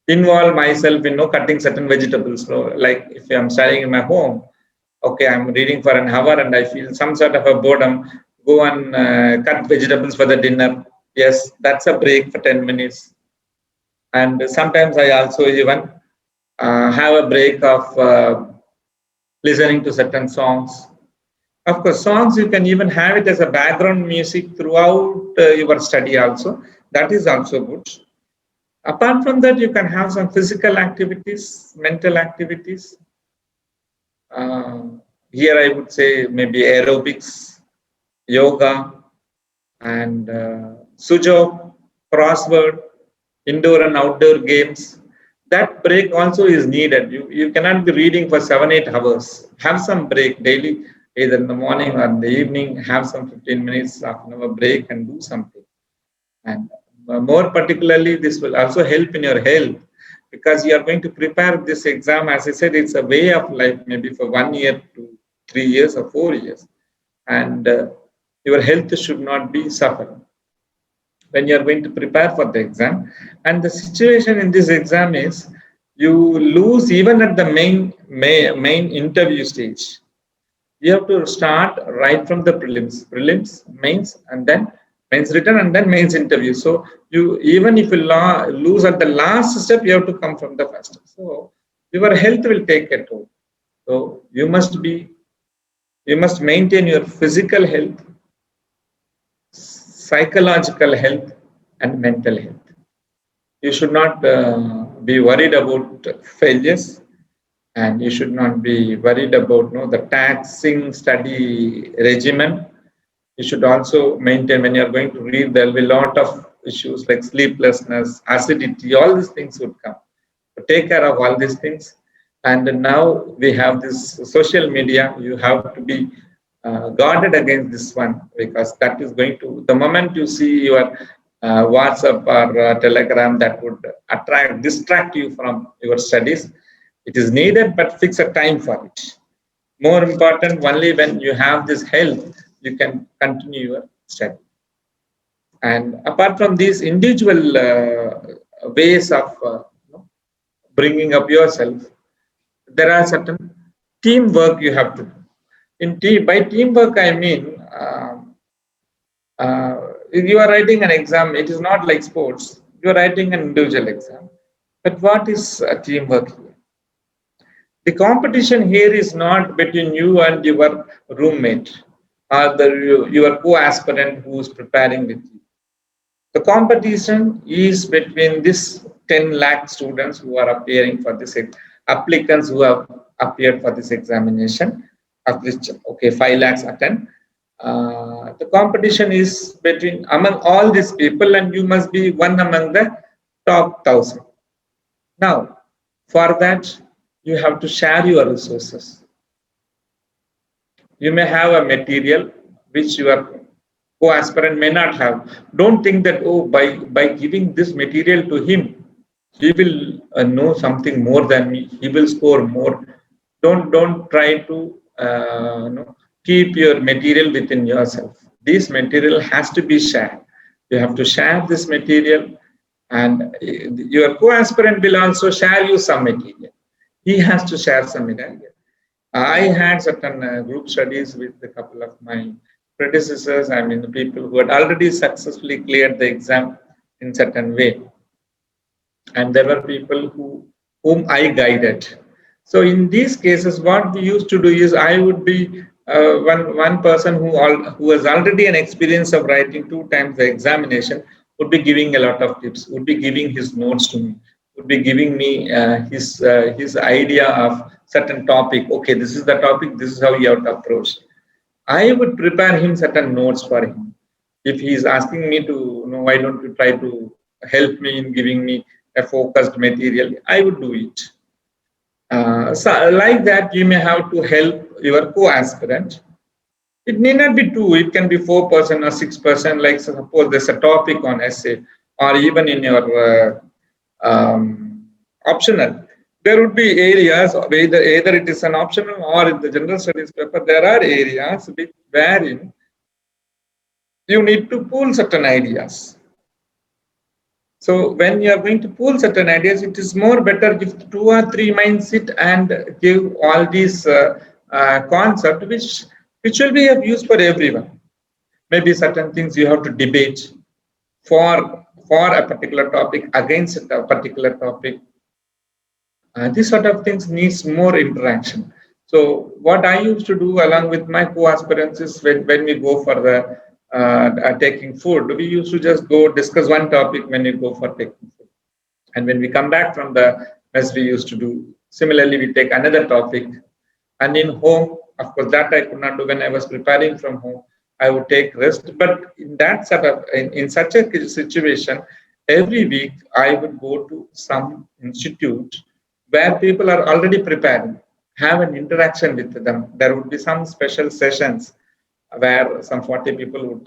involve myself in cutting certain vegetables. So, like if I'm studying in my home, okay, I'm reading for an hour and I feel some sort of a boredom, go and cut vegetables for the dinner. Yes, that's a break for 10 minutes. And sometimes I also even have a break of listening to certain songs. Of course, songs you can even have it as a background music throughout your study also. That is also good. Apart from that, you can have some physical activities, mental activities. Here I would say maybe aerobics, yoga, and sujo, crossword, indoor and outdoor games. That break also is needed. You cannot be reading for 7-8 hours. Have some break daily, either in the morning or in the evening. Have some 15 minutes, half an hour break, and do something. And more particularly, this will also help in your health, because you are going to prepare this exam. As I said, it's a way of life, maybe for 1 year to 3 years or 4 years. And your health should not be suffering when you are going to prepare for the exam. And the situation in this exam is you lose even at the main interview stage. You have to start right from the prelims, mains, and then mains written, and then mains interview. So you, even if you lose at the last step, you have to come from the first step. So your health will take a toll. So you must maintain your physical health, psychological health, and mental health. You should not be worried about failures, and you should not be worried about the taxing study regimen. You should also maintain, when you are going to read, there will be a lot of issues like sleeplessness, acidity, all these things would come. So take care of all these things. And now we have this social media. You have to be guarded against this one, because that is going to, the moment you see your WhatsApp or Telegram, that would distract you from your studies. It is needed, but fix a time for it. More important, only when you have this health, you can continue your study. And apart from these individual ways of bringing up yourself, there are certain teamwork you have to do. By teamwork, I mean if you are writing an exam, it is not like sports. You are writing an individual exam. But what is teamwork here? The competition here is not between you and your roommate or your co-aspirant who is preparing with you. The competition is between this 10 lakh students who are appearing for this, applicants who have appeared for this examination, of which 5 lakhs attend. The competition is among all these people, and you must be one among the top 1,000. Now, for that, you have to share your resources. You may have a material which your co-aspirant may not have. Don't think that, by giving this material to him, he will know something more than me. He will score more. Don't try to keep your material within yourself. This material has to be shared. You have to share this material, and your co-aspirant will also share you some material. He has to share some material. I had certain group studies with a couple of my predecessors, the people who had already successfully cleared the exam in certain way. And there were people whom I guided. So in these cases, what we used to do is I would be one person who has already an experience of writing 2 times the examination would be giving a lot of tips, would be giving his notes to me, would be giving me his idea of certain topic. Okay, this is the topic. This is how you have to approach. I would prepare him certain notes for him. If he is asking me to, why don't you try to help me in giving me a focused material, I would do it. So like that, you may have to help your co-aspirant. It need not be 2, it can be 4% or 6%. Like suppose there's a topic on essay, or even in your optional, there would be areas, either it is an optional or in the general studies paper, there are areas wherein you need to pull certain ideas. So when you are going to pull certain ideas, it is more better if 2 or 3 minds sit and give all these concepts, which will be of use for everyone. Maybe certain things you have to debate for a particular topic, against a particular topic. These sort of things needs more interaction. So what I used to do along with my co-aspirants is when we go for the taking food, we used to just go discuss one topic when we go for taking food. And when we come back from the mess, we used to do similarly, we take another topic. And in home, of course, that I could not do when I was preparing from home. I would take rest. But in that sort of, in such a situation, every week I would go to some institute where people are already preparing, have an interaction with them. There would be some special sessions where some 40 people would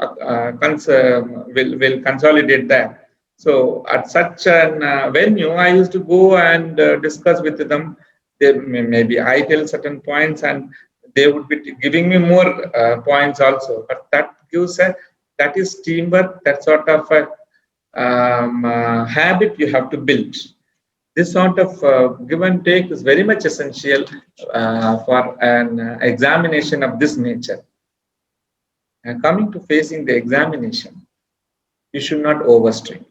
will consolidate there. So at such a venue, I used to go and discuss with them. Maybe I tell certain points and they would be giving me more points also. But that gives that is teamwork, that sort of a habit you have to build. This sort of give and take is very much essential for an examination of this nature. And coming to facing the examination, you should not overstrain.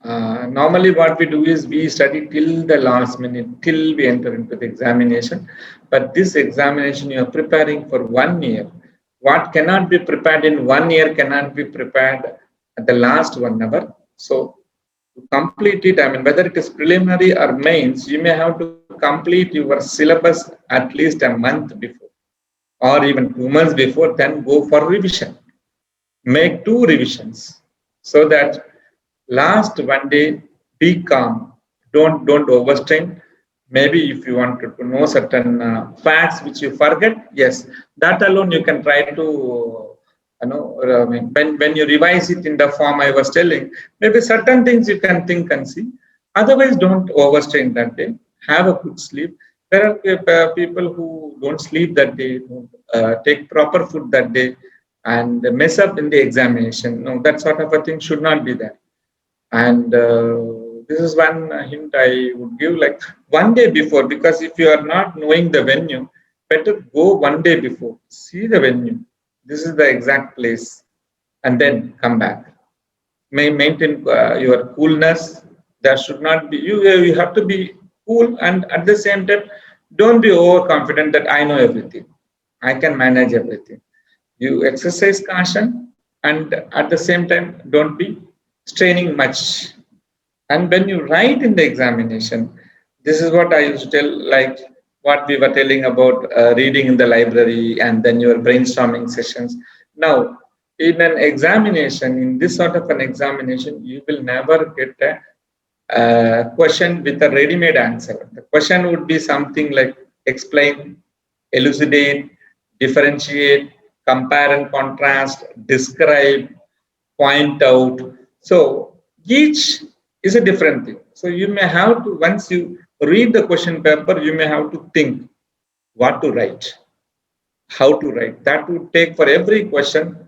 Normally what we do is we study till the last minute, till we enter into the examination. But this examination you are preparing for 1 year. What cannot be prepared in 1 year cannot be prepared at the last 1 hour. So to complete it, I mean, whether it is preliminary or mains, you may have to complete your syllabus at least a month before, or even 2 months before, then go for revision. Make 2 revisions so that last 1 day, be calm. Don't overstrain. Maybe if you want to know certain facts which you forget, yes, that alone you can try to, when you revise it in the form I was telling, maybe certain things you can think and see. Otherwise, don't overstrain that day. Have a good sleep. There are people who don't sleep that day, take proper food that day, and mess up in the examination. No, that sort of a thing should not be there. And this is one hint I would give, like 1 day before, because if you are not knowing the venue, better go 1 day before. See the venue. This is the exact place, and then come back. Maintain your coolness. There should not be, you have to be cool, and at the same time, don't be overconfident that I know everything. I can manage everything. You exercise caution, and at the same time, don't be straining much. And when you write in the examination, this is what I used to tell, like what we were telling about reading in the library and then your brainstorming sessions. Now, in an examination, in this sort of an examination, you will never get a question with a ready-made answer. The question would be something like explain, elucidate, differentiate, compare and contrast, describe, point out. So each is a different thing. So you may have to, once you read the question paper, you may have to think what to write, how to write. That would take for every question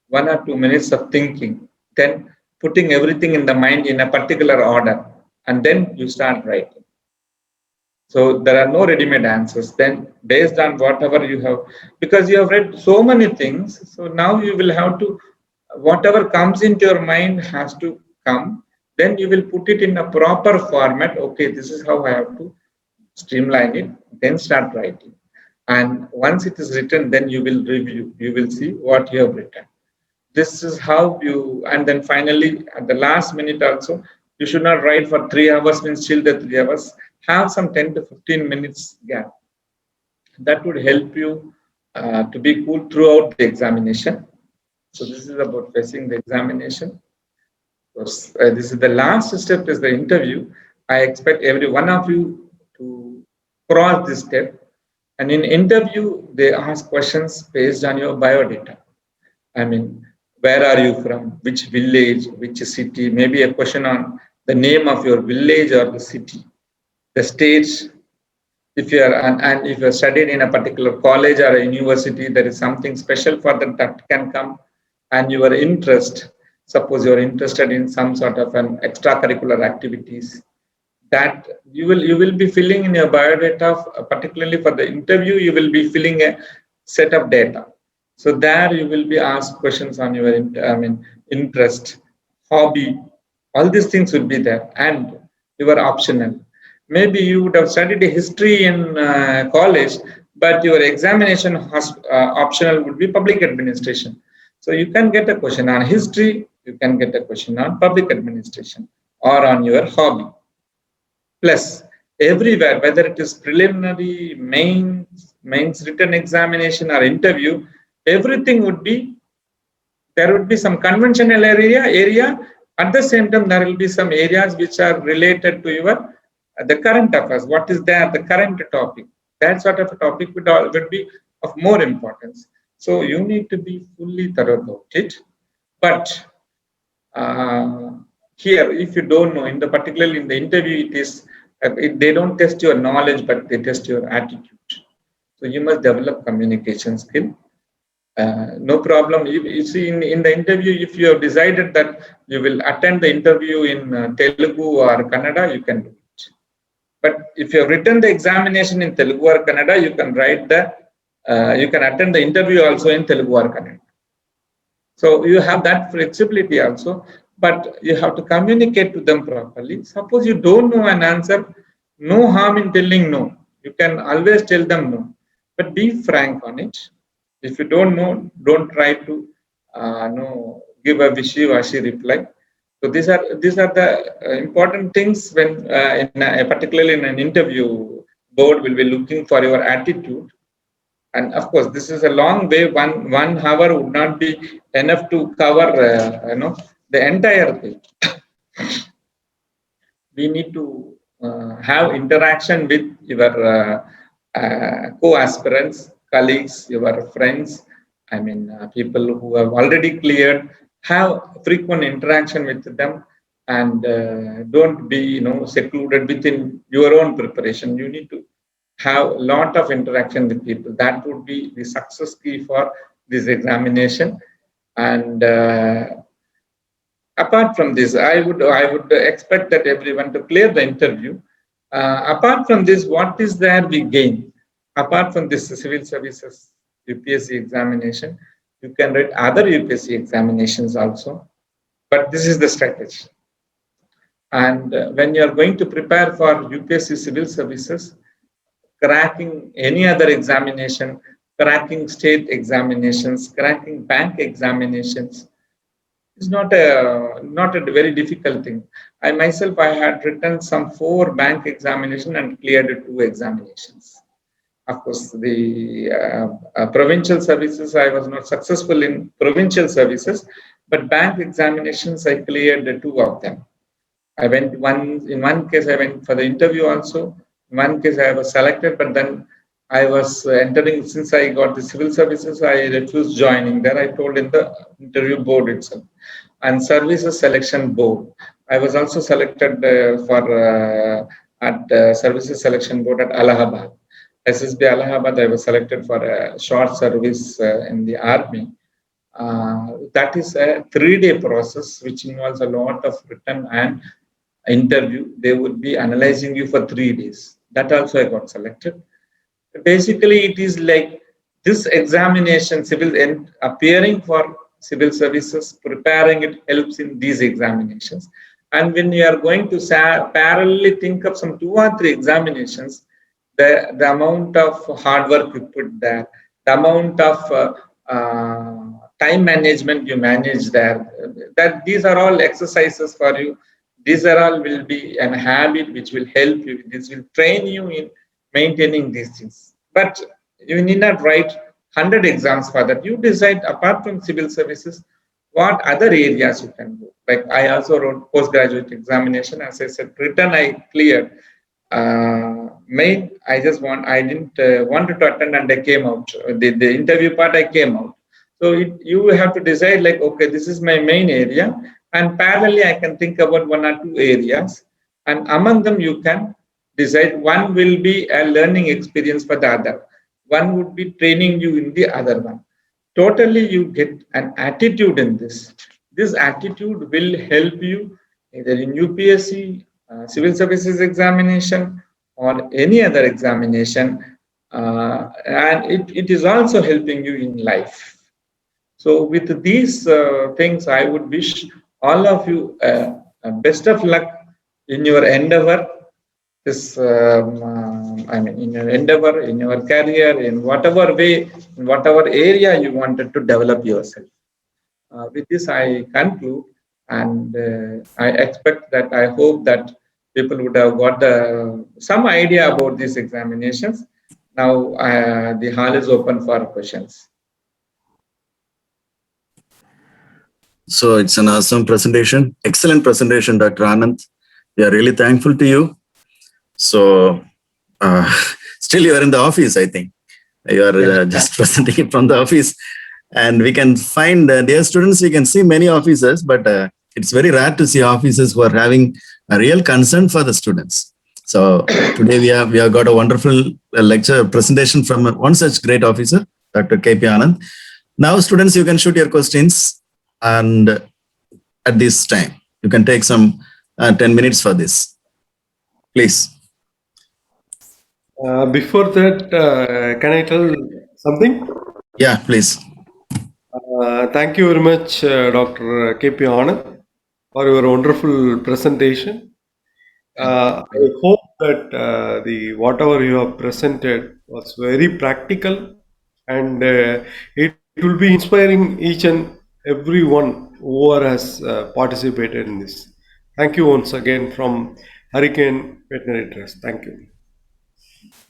1 or 2 minutes of thinking, then putting everything in the mind in a particular order, and then you start writing. So there are no ready-made answers. Then based on whatever you have, because you have read so many things, so now you will have to, whatever comes into your mind has to come. Then you will put it in a proper format. Okay, this is how I have to streamline it. Then start writing. And once it is written, then you will review, you will see what you have written. This is how you, and then finally at the last minute also, you should not write for 3 hours, means till the 3 hours, have some 10 to 15 minutes gap. That would help you to be cool throughout the examination. So this is about facing the examination. This is the last step, is the interview. I expect every one of you to cross this step. And in interview, they ask questions based on your biodata. I mean, where are you from? Which village? Which city? Maybe a question on the name of your village or the city, the state. If you are and if you are studied in a particular college or a university, there is something special for that can come, and your interest. Suppose you are interested in some sort of an extracurricular activities, that you will be filling in your biodata. Particularly for the interview, you will be filling a set of data. So there you will be asked questions on your interest, hobby, all these things will be there, and you are optional. Maybe you would have studied history in college, but your examination optional would be public administration. So you can get a question on history, you can get a question on public administration, or on your hobby. Plus, everywhere, whether it is preliminary, mains written examination or interview, everything would be, there would be some conventional area. At the same time, there will be some areas which are related to your the current affairs. What is there, the current topic? That sort of a topic would be of more importance. So you need to be fully thorough about it. But here, if you don't know, particularly in the interview, they don't test your knowledge, but they test your attitude. So you must develop communication skill. No problem. You see, in the interview, if you have decided that you will attend the interview in Telugu or Kannada, you can do it. But if you have written the examination in Telugu or Kannada, you can you can attend the interview also in Telugu or Kannada. So you have that flexibility also, but you have to communicate to them properly. Suppose you don't know an answer, no harm in telling no. You can always tell them no, but be frank on it. If you don't know, don't try to give a wishy-washy reply. So these are the important things when, particularly in an interview, board will be looking for your attitude. And of course, this is a long way. One hour would not be enough to cover the entire thing. We need to have interaction with your co-aspirants, colleagues, your friends. People who have already cleared. Have frequent interaction with them, and don't be secluded within your own preparation. You need to have a lot of interaction with people. That would be the success key for this examination. And apart from this, I would expect that everyone to clear the interview. Apart from this, what is there we gain? Apart from this civil services UPSC examination, you can write other UPSC examinations also. But this is the strategy. And when you are going to prepare for UPSC civil services, cracking any other examination, cracking state examinations, cracking bank examinations is not a very difficult thing. I had written some 4 bank examinations and cleared 2 examinations. Of course, the provincial services, I was not successful in provincial services, but bank examinations, I cleared 2 of them. In one case, I went for the interview also. In one case, I was selected, but then I was entering, since I got the civil services, I refused joining there. I told in the interview board itself. And services selection board, I was also selected at services selection board at Allahabad. SSB Allahabad, I was selected for a short service in the army. That is a 3-day process, which involves a lot of written and interview. They would be analyzing you for 3 days. That also I got selected. Basically, it is like this examination, appearing for civil services, preparing it helps in these examinations. And when you are going to parallelly think of some 2 or 3 examinations, the amount of hard work you put there, the amount of time management you manage there, that these are all exercises for you. These are all will be an habit which will help you. This will train you in maintaining these things. But you need not write 100 exams for that. You decide apart from civil services, what other areas you can do. Like I also wrote postgraduate examination. As I said, written I cleared. Main, I didn't wanted to attend and I came out. The interview part, I came out. So you have to decide like, okay, this is my main area. And parallelly, I can think about one or two areas. And among them, you can decide one will be a learning experience for the other. One would be training you in the other one. Totally, you get an attitude in this. This attitude will help you either in UPSC, civil services examination, or any other examination. And it is also helping you in life. So with these things, I would wish all of you best of luck in your endeavor. In your endeavor, in your career, in whatever way, in whatever area you wanted to develop yourself. With this, I conclude, and I hope that people would have got some idea about these examinations. Now, the hall is open for questions. So it's an awesome presentation. Excellent presentation, Dr. Anand. We are really thankful to you. So still you are in the office, I think. You are just presenting it from the office. And we can find, dear students, we can see many officers, but it's very rare to see officers who are having a real concern for the students. So today we have got a wonderful lecture presentation from one such great officer, Dr. K.P. Anand. Now, students, you can shoot your questions. And at this time, you can take some 10 minutes for this. Please. Before that, can I tell something? Yeah, please. Thank you very much, Dr. K.P. Anand, for your wonderful presentation. I hope that whatever you have presented was very practical, and it will be inspiring each and everyone who has participated in this. Thank you once again from Hurricane Veterinary Trust. Thank you.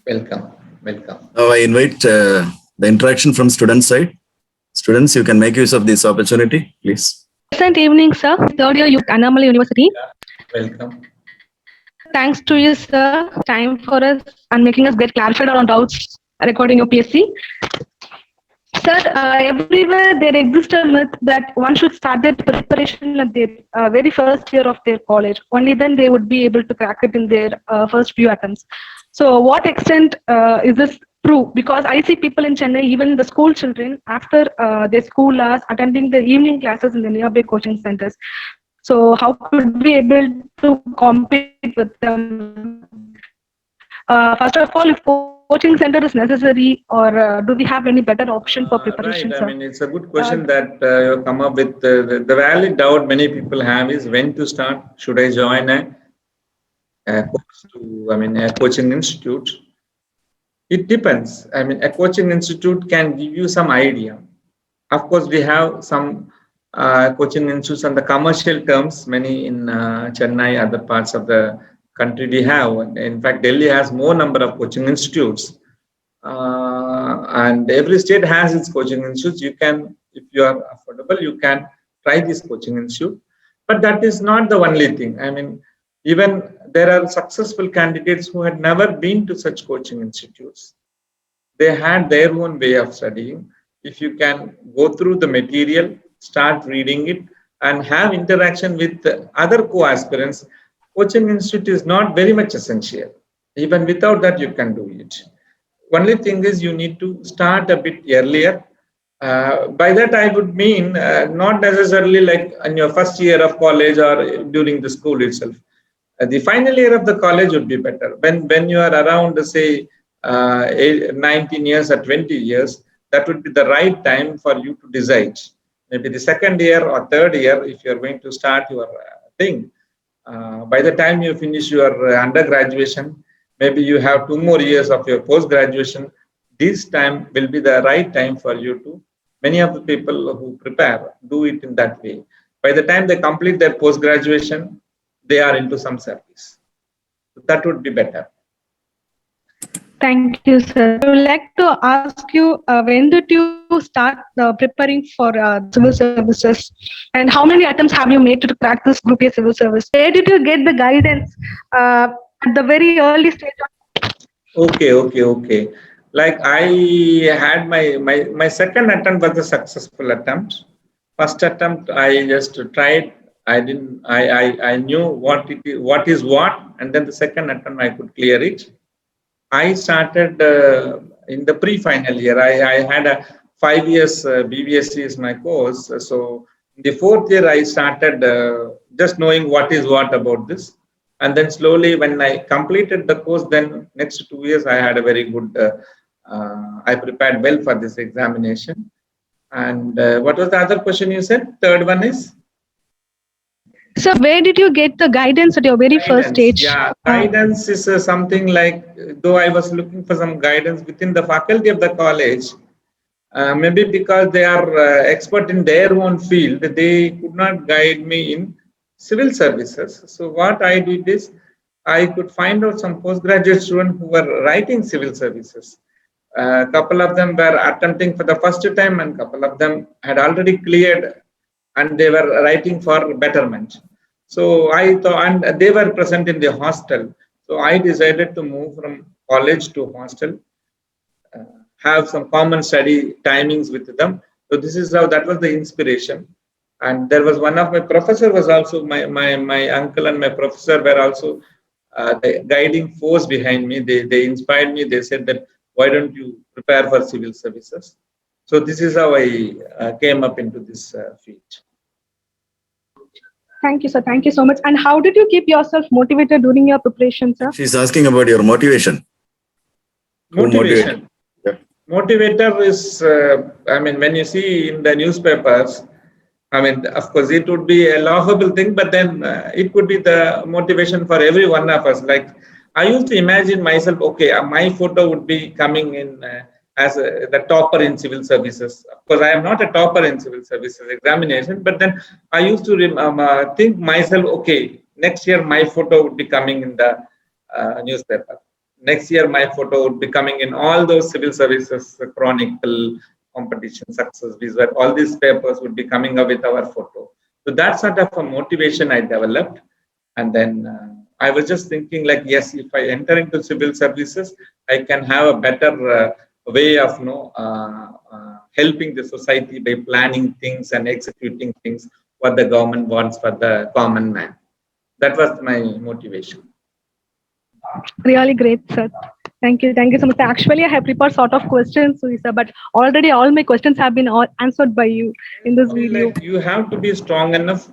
Welcome. Now I invite the interaction from student side. Students, you can make use of this opportunity, please. Pleasant evening, sir. Third year Annamalai University. Welcome. Thanks to you, sir. Time for us and making us get clarified on doubts recording UPSC. Sir, everywhere there exists a myth that one should start their preparation at their very first year of their college. Only then they would be able to crack it in their first few attempts. So what extent is this true? Because I see people in Chennai, even the school children, after their school hours, attending the evening classes in the nearby coaching centers. So how could we be able to compete with them? First of all, if coaching center is necessary, or do we have any better option for preparation? Right. I mean, it's a good question that you come up with. The valid doubt many people have is when to start. Should I join a coaching institute? It depends. I mean, a coaching institute can give you some idea. Of course, we have some coaching institutes on the commercial terms, many in Chennai, other parts of the country we have. In fact, Delhi has more number of coaching institutes. And every state has its coaching institutes. You can, if you are affordable, you can try this coaching institute. But that is not the only thing. I mean, even there are successful candidates who had never been to such coaching institutes. They had their own way of studying. If you can go through the material, start reading it, and have interaction with other co-aspirants, coaching institute is not very much essential. Even without that, you can do it. Only thing is you need to start a bit earlier. By that, I would mean not necessarily like in your first year of college or during the school itself. The final year of the college would be better. When you are around, say, 19 years or 20 years, that would be the right time for you to decide. Maybe the second year or third year, if you're going to start your thing. By the time you finish your undergraduation, maybe you have 2 more years of your post-graduation. This time will be the right time for you to, many of the people who prepare, do it in that way. By the time they complete their post-graduation, they are into some service. That would be better. Thank you, sir. I would like to ask you, when did you start preparing for civil services, and how many attempts have you made to crack this Group A civil service? Where did you get the guidance at the very early stage? Okay. Like I had my second attempt was a successful attempt. First attempt I just tried. I knew what is what, and then the second attempt I could clear it. I started in the pre-final year. I had a 5 years BBSc is my course. So in the 4th year, I started just knowing what is what about this. And then slowly when I completed the course, then next 2 years, I had a very good, I prepared well for this examination. And what was the other question you said? Third one is? So where did you get the guidance at your very first stage? Yeah, guidance is something like, though I was looking for some guidance within the faculty of the college, maybe because they are expert in their own field, they could not guide me in civil services. So what I did is, I could find out some postgraduate students who were writing civil services. A couple of them were attempting for the first time, and a couple of them had already cleared and they were writing for betterment. So I thought, and they were present in the hostel. So I decided to move from college to hostel, have some common study timings with them. So this is how, that was the inspiration. And there was one of my professor was also my uncle, and my professor were also the guiding force behind me. They inspired me. They said that, why don't you prepare for civil services? So this is how I came up into this field. Thank you, sir. Thank you so much. And how did you keep yourself motivated during your preparation, sir? She's asking about your motivation. Motivation. Yeah. Motivator is, I mean, when you see in the newspapers, I mean, of course, it would be a laughable thing, but then it could be the motivation for every one of us. Like, I used to imagine myself, okay, my photo would be coming in as the topper in civil services. Of course, I am not a topper in civil services examination, but then I used to think myself, okay, next year my photo would be coming in the newspaper. Next year my photo would be coming in all those civil services chronicle, competition, success, all these papers would be coming up with our photo. So that sort of a motivation I developed. And then I was just thinking like, yes, if I enter into civil services, I can have a better way of helping the society by planning things and executing things what the government wants for the common man. That was my motivation. Really great, sir. Thank you so much. Actually, I have prepared sort of questions, sir, but already all my questions have been answered by you in this video. Like, you have to be strong enough.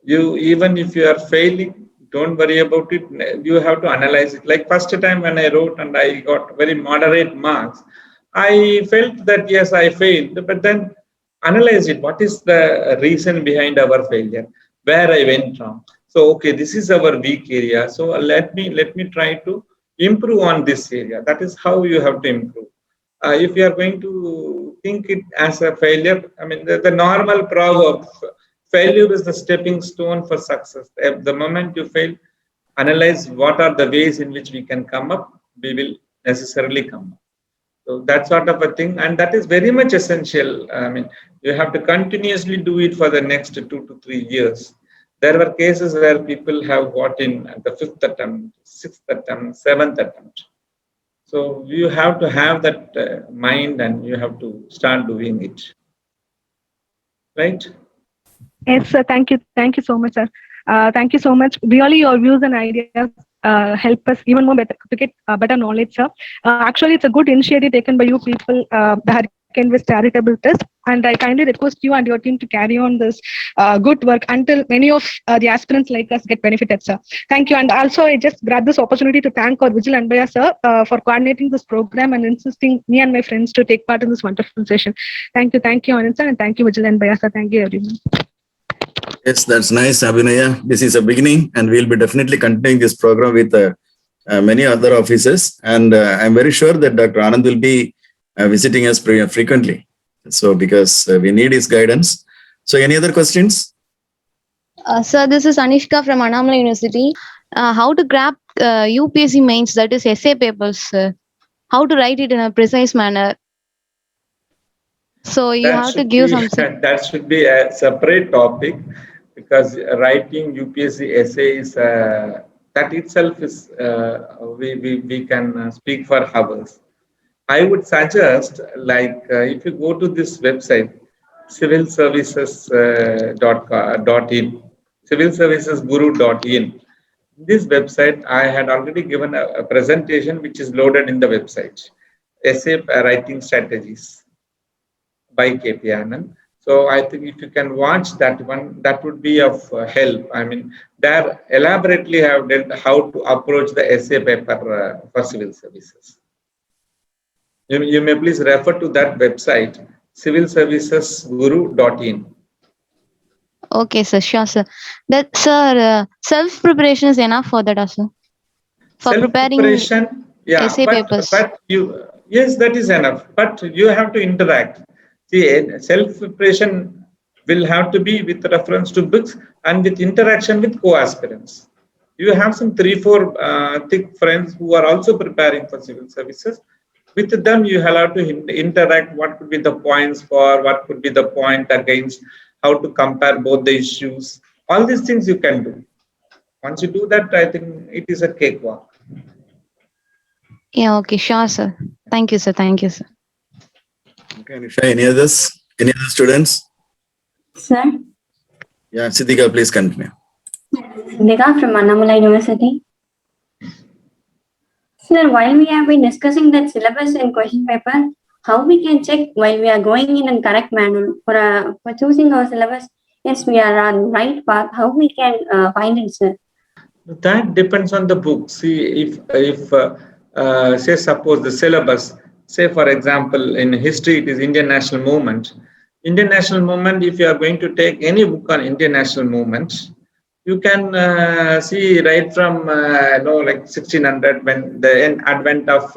You, even if you are failing, don't worry about it. You have to analyze it. Like first time when I wrote and I got very moderate marks, I felt that yes, I failed, but then analyze it. What is the reason behind our failure? Where I went wrong? So okay, this is our weak area. So let me try to improve on this area. That is how you have to improve. If you are going to think it as a failure, I mean the normal proverb, failure is the stepping stone for success. At the moment you fail, analyze what are the ways in which we can come up, we will necessarily come up. So that sort of a thing, and that is very much essential. I mean, you have to continuously do it for the next 2 to 3 years. There were cases where people have got in at the 5th attempt, 6th attempt, 7th attempt. So you have to have that mind and you have to start doing it. Right? Yes, sir. Thank you. Thank you so much, sir. Thank you so much. Really, your views and ideas help us even more better to get better knowledge, sir. Actually, it's a good initiative taken by you people, the Canvas Charitable Trust, and I kindly request you and your team to carry on this good work until many of the aspirants like us get benefited, sir. Thank you. And also, I just grab this opportunity to thank our Vijil Anbaya, sir, for coordinating this program and insisting me and my friends to take part in this wonderful session. Thank you, Anand sir, and thank you, Vijil Anbaya, sir. Thank you, everyone. Yes, that's nice, Abhinaya. This is a beginning, and we'll be definitely continuing this program with many other offices, and I'm very sure that Dr. Anand will be visiting us frequently. So because we need his guidance. So any other questions? Sir, this is Anishka from Annamalai University. How to crack UPSC mains, that is essay papers, sir. How to write it in a precise manner. So you have to give some. That should be a separate topic, because writing UPSC essays, that itself is, we can speak for hours. I would suggest, like, if you go to this website, civilservices.in, civilservicesguru.in. This website, I had already given a presentation which is loaded in the website, essay writing strategies by KP Anand. So I think if you can watch that one, that would be of help. I mean, there elaborately have dealt how to approach the essay paper for civil services. You may please refer to that website, civilservicesguru.in. Okay, sir. Sure, sir. That, sir, self-preparation is enough for that, sir? For preparing essay papers. But yes, that is enough. But you have to interact. See, self-preparation will have to be with reference to books and with interaction with co-aspirants. You have some 3-4 thick friends who are also preparing for civil services. With them, you have to interact. What could be the points for, what could be the point against, how to compare both the issues. All these things you can do. Once you do that, I think it is a cakewalk. Yeah, okay, sure, sir. Thank you, sir. Thank you, sir. Okay, Anisha, any other students? Sir, Yeah, Siddhika, please continue. Siddhika from Annamalai University. Sir, while we have been discussing that syllabus and question paper, how we can check while we are going in a correct manner for choosing our syllabus? Yes, we are on right path. How we can find it, sir? That depends on the book. See, if say suppose the syllabus, say for example in history it is Indian National Movement. Indian National Movement, if you are going to take any book on Indian National Movement, you can see right from like 1600, when the advent of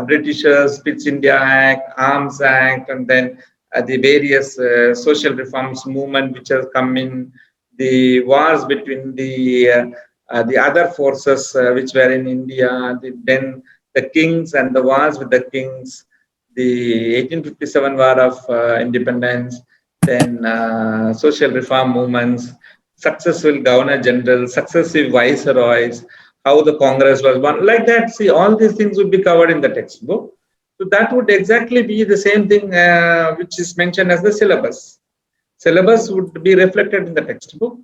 Britishers, Pitt India Act, Arms Act, and then the various social reforms movement which has come in, the wars between the other forces which were in India, then the kings and the wars with the kings, the 1857 war of independence, then social reform movements, successful governor general, successive viceroys, how the Congress was born, like that. See, all these things would be covered in the textbook. So that would exactly be the same thing which is mentioned as the syllabus. Syllabus would be reflected in the textbook.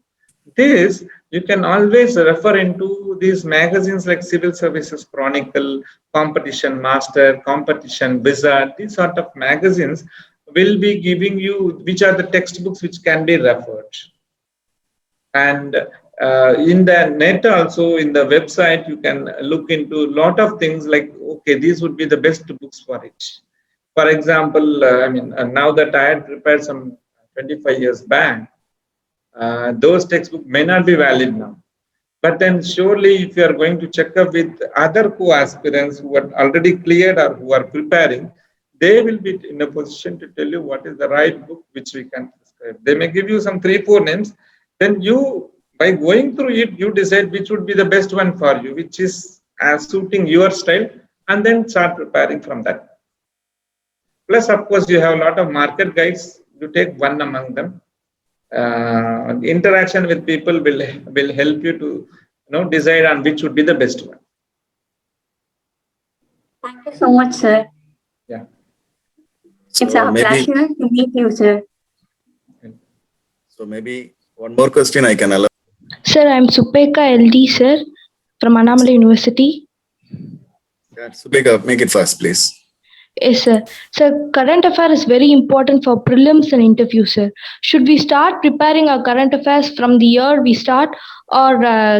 This, you can always refer into these magazines like Civil Services Chronicle, Competition Master, Competition Wizard. These sort of magazines will be giving you which are the textbooks which can be referred. And in the net also, in the website, you can look into a lot of things like, okay, these would be the best books for it. For example, now that I had prepared some 25 years back, those textbooks may not be valid now. But then surely if you are going to check up with other co-aspirants who are already cleared or who are preparing, they will be in a position to tell you what is the right book which we can prescribe. They may give you some 3-4 names. Then you, by going through it, you decide which would be the best one for you, which is suiting your style, and then start preparing from that. Plus, of course, you have a lot of market guides. You take one among them. Interaction with people will help you to decide on which would be the best one. Thank you so much, sir. Yeah. It's a pleasure to meet you, sir. So maybe one more question I can allow. Sir, I'm Supeka LD, sir, from Annamalai University. Yeah, Supeka, make it fast, please. Yes, sir. Sir, current affair is very important for prelims and interviews, sir. Should we start preparing our current affairs from the year we start, or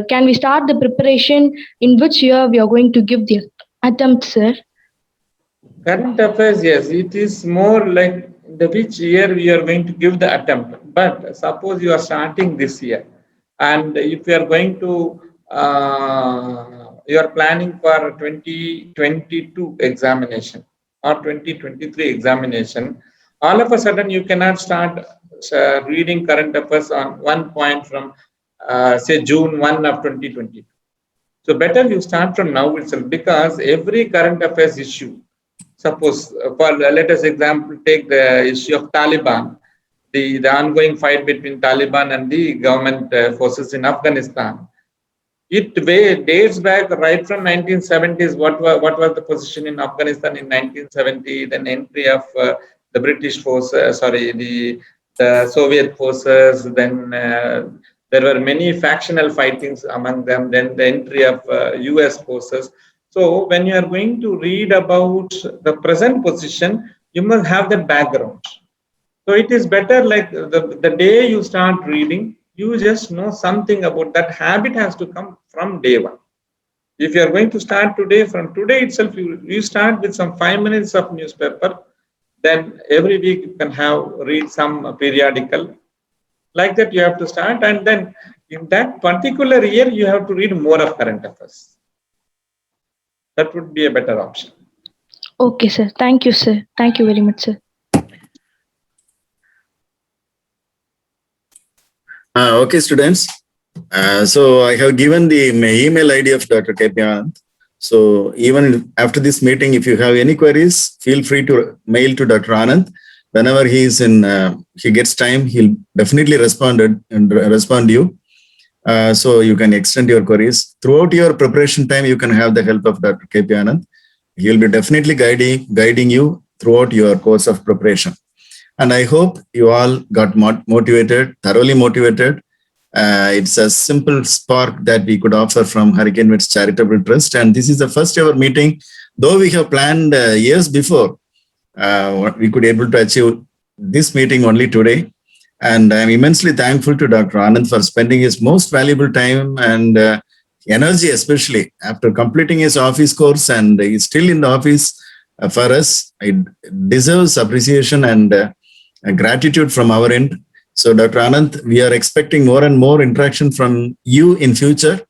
can we start the preparation in which year we are going to give the attempt, sir? Current affairs, yes, it is more like the which year we are going to give the attempt. But suppose you are starting this year, and if you are going to you are planning for 2022 examination or 2023 examination, all of a sudden you cannot start reading current affairs on one point from say June 1 of 2022. So better you start from now itself, because every current affairs issue, suppose for let us example take the issue of Taliban, the ongoing fight between Taliban and the government forces in Afghanistan. It dates back right from 1970s. What was the position in Afghanistan in 1970? Then entry of the British forces, the Soviet forces. Then there were many factional fightings among them. Then the entry of US forces. So when you are going to read about the present position, you must have that background. So it is better like the day you start reading, you just know something about that. Habit has to come from day one. If you are going to start today, from today itself, you start with some 5 minutes of newspaper. Then every week you can read some periodical. Like that you have to start, and then in that particular year you have to read more of current affairs. That would be a better option. Okay, sir. Thank you, sir. Thank you very much, sir. Okay, students. So I have given the email ID of Dr. K.P. Anand. So even after this meeting, if you have any queries, feel free to mail to Dr. Anand. Whenever he gets time, he'll definitely respond to you. So you can extend your queries. Throughout your preparation time, you can have the help of Dr. K.P. Anand. He will be definitely guiding you throughout your course of preparation. And I hope you all got motivated, thoroughly motivated. It's a simple spark that we could offer from Hurricane Winds Charitable Trust. And this is the first ever meeting. Though we have planned years before, we could able to achieve this meeting only today. And I'm immensely thankful to Dr. Anand for spending his most valuable time and energy, especially after completing his office course, and he's still in the office for us. It deserves appreciation and gratitude from our end. So Dr. Anand, we are expecting more and more interaction from you in future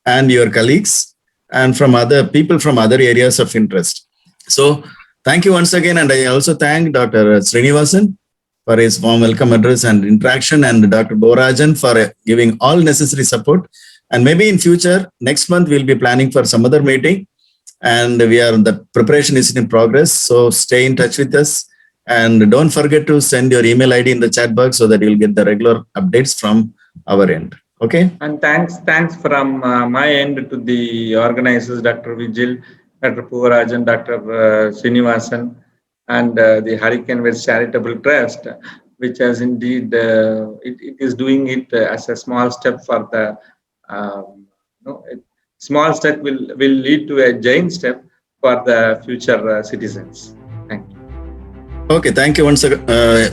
and your colleagues and from other people from other areas of interest. So thank you once again. And I also thank Dr. Srinivasan for his warm welcome address and interaction, and Dr. Borajan for giving all necessary support. And maybe in future, next month, we'll be planning for some other meeting, and the preparation is in progress. So stay in touch with us. And don't forget to send your email ID in the chat box so that you'll get the regular updates from our end. Okay. And thanks from my end to the organizers, Dr. Vijil, Dr. Puvarajan, Dr. Srinivasan, and the Hurricane Winds Charitable Trust, which has indeed, it is doing it as a small step for the, small step will lead to a giant step for the future citizens. Thank you. Okay, thank you once again,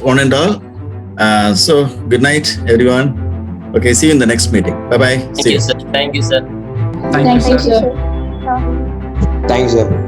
one and all. So good night, everyone. Okay, see you in the next meeting. Bye-bye. Thank you, sir. Thank you, sir. Thank you, sir. Thanks, sir.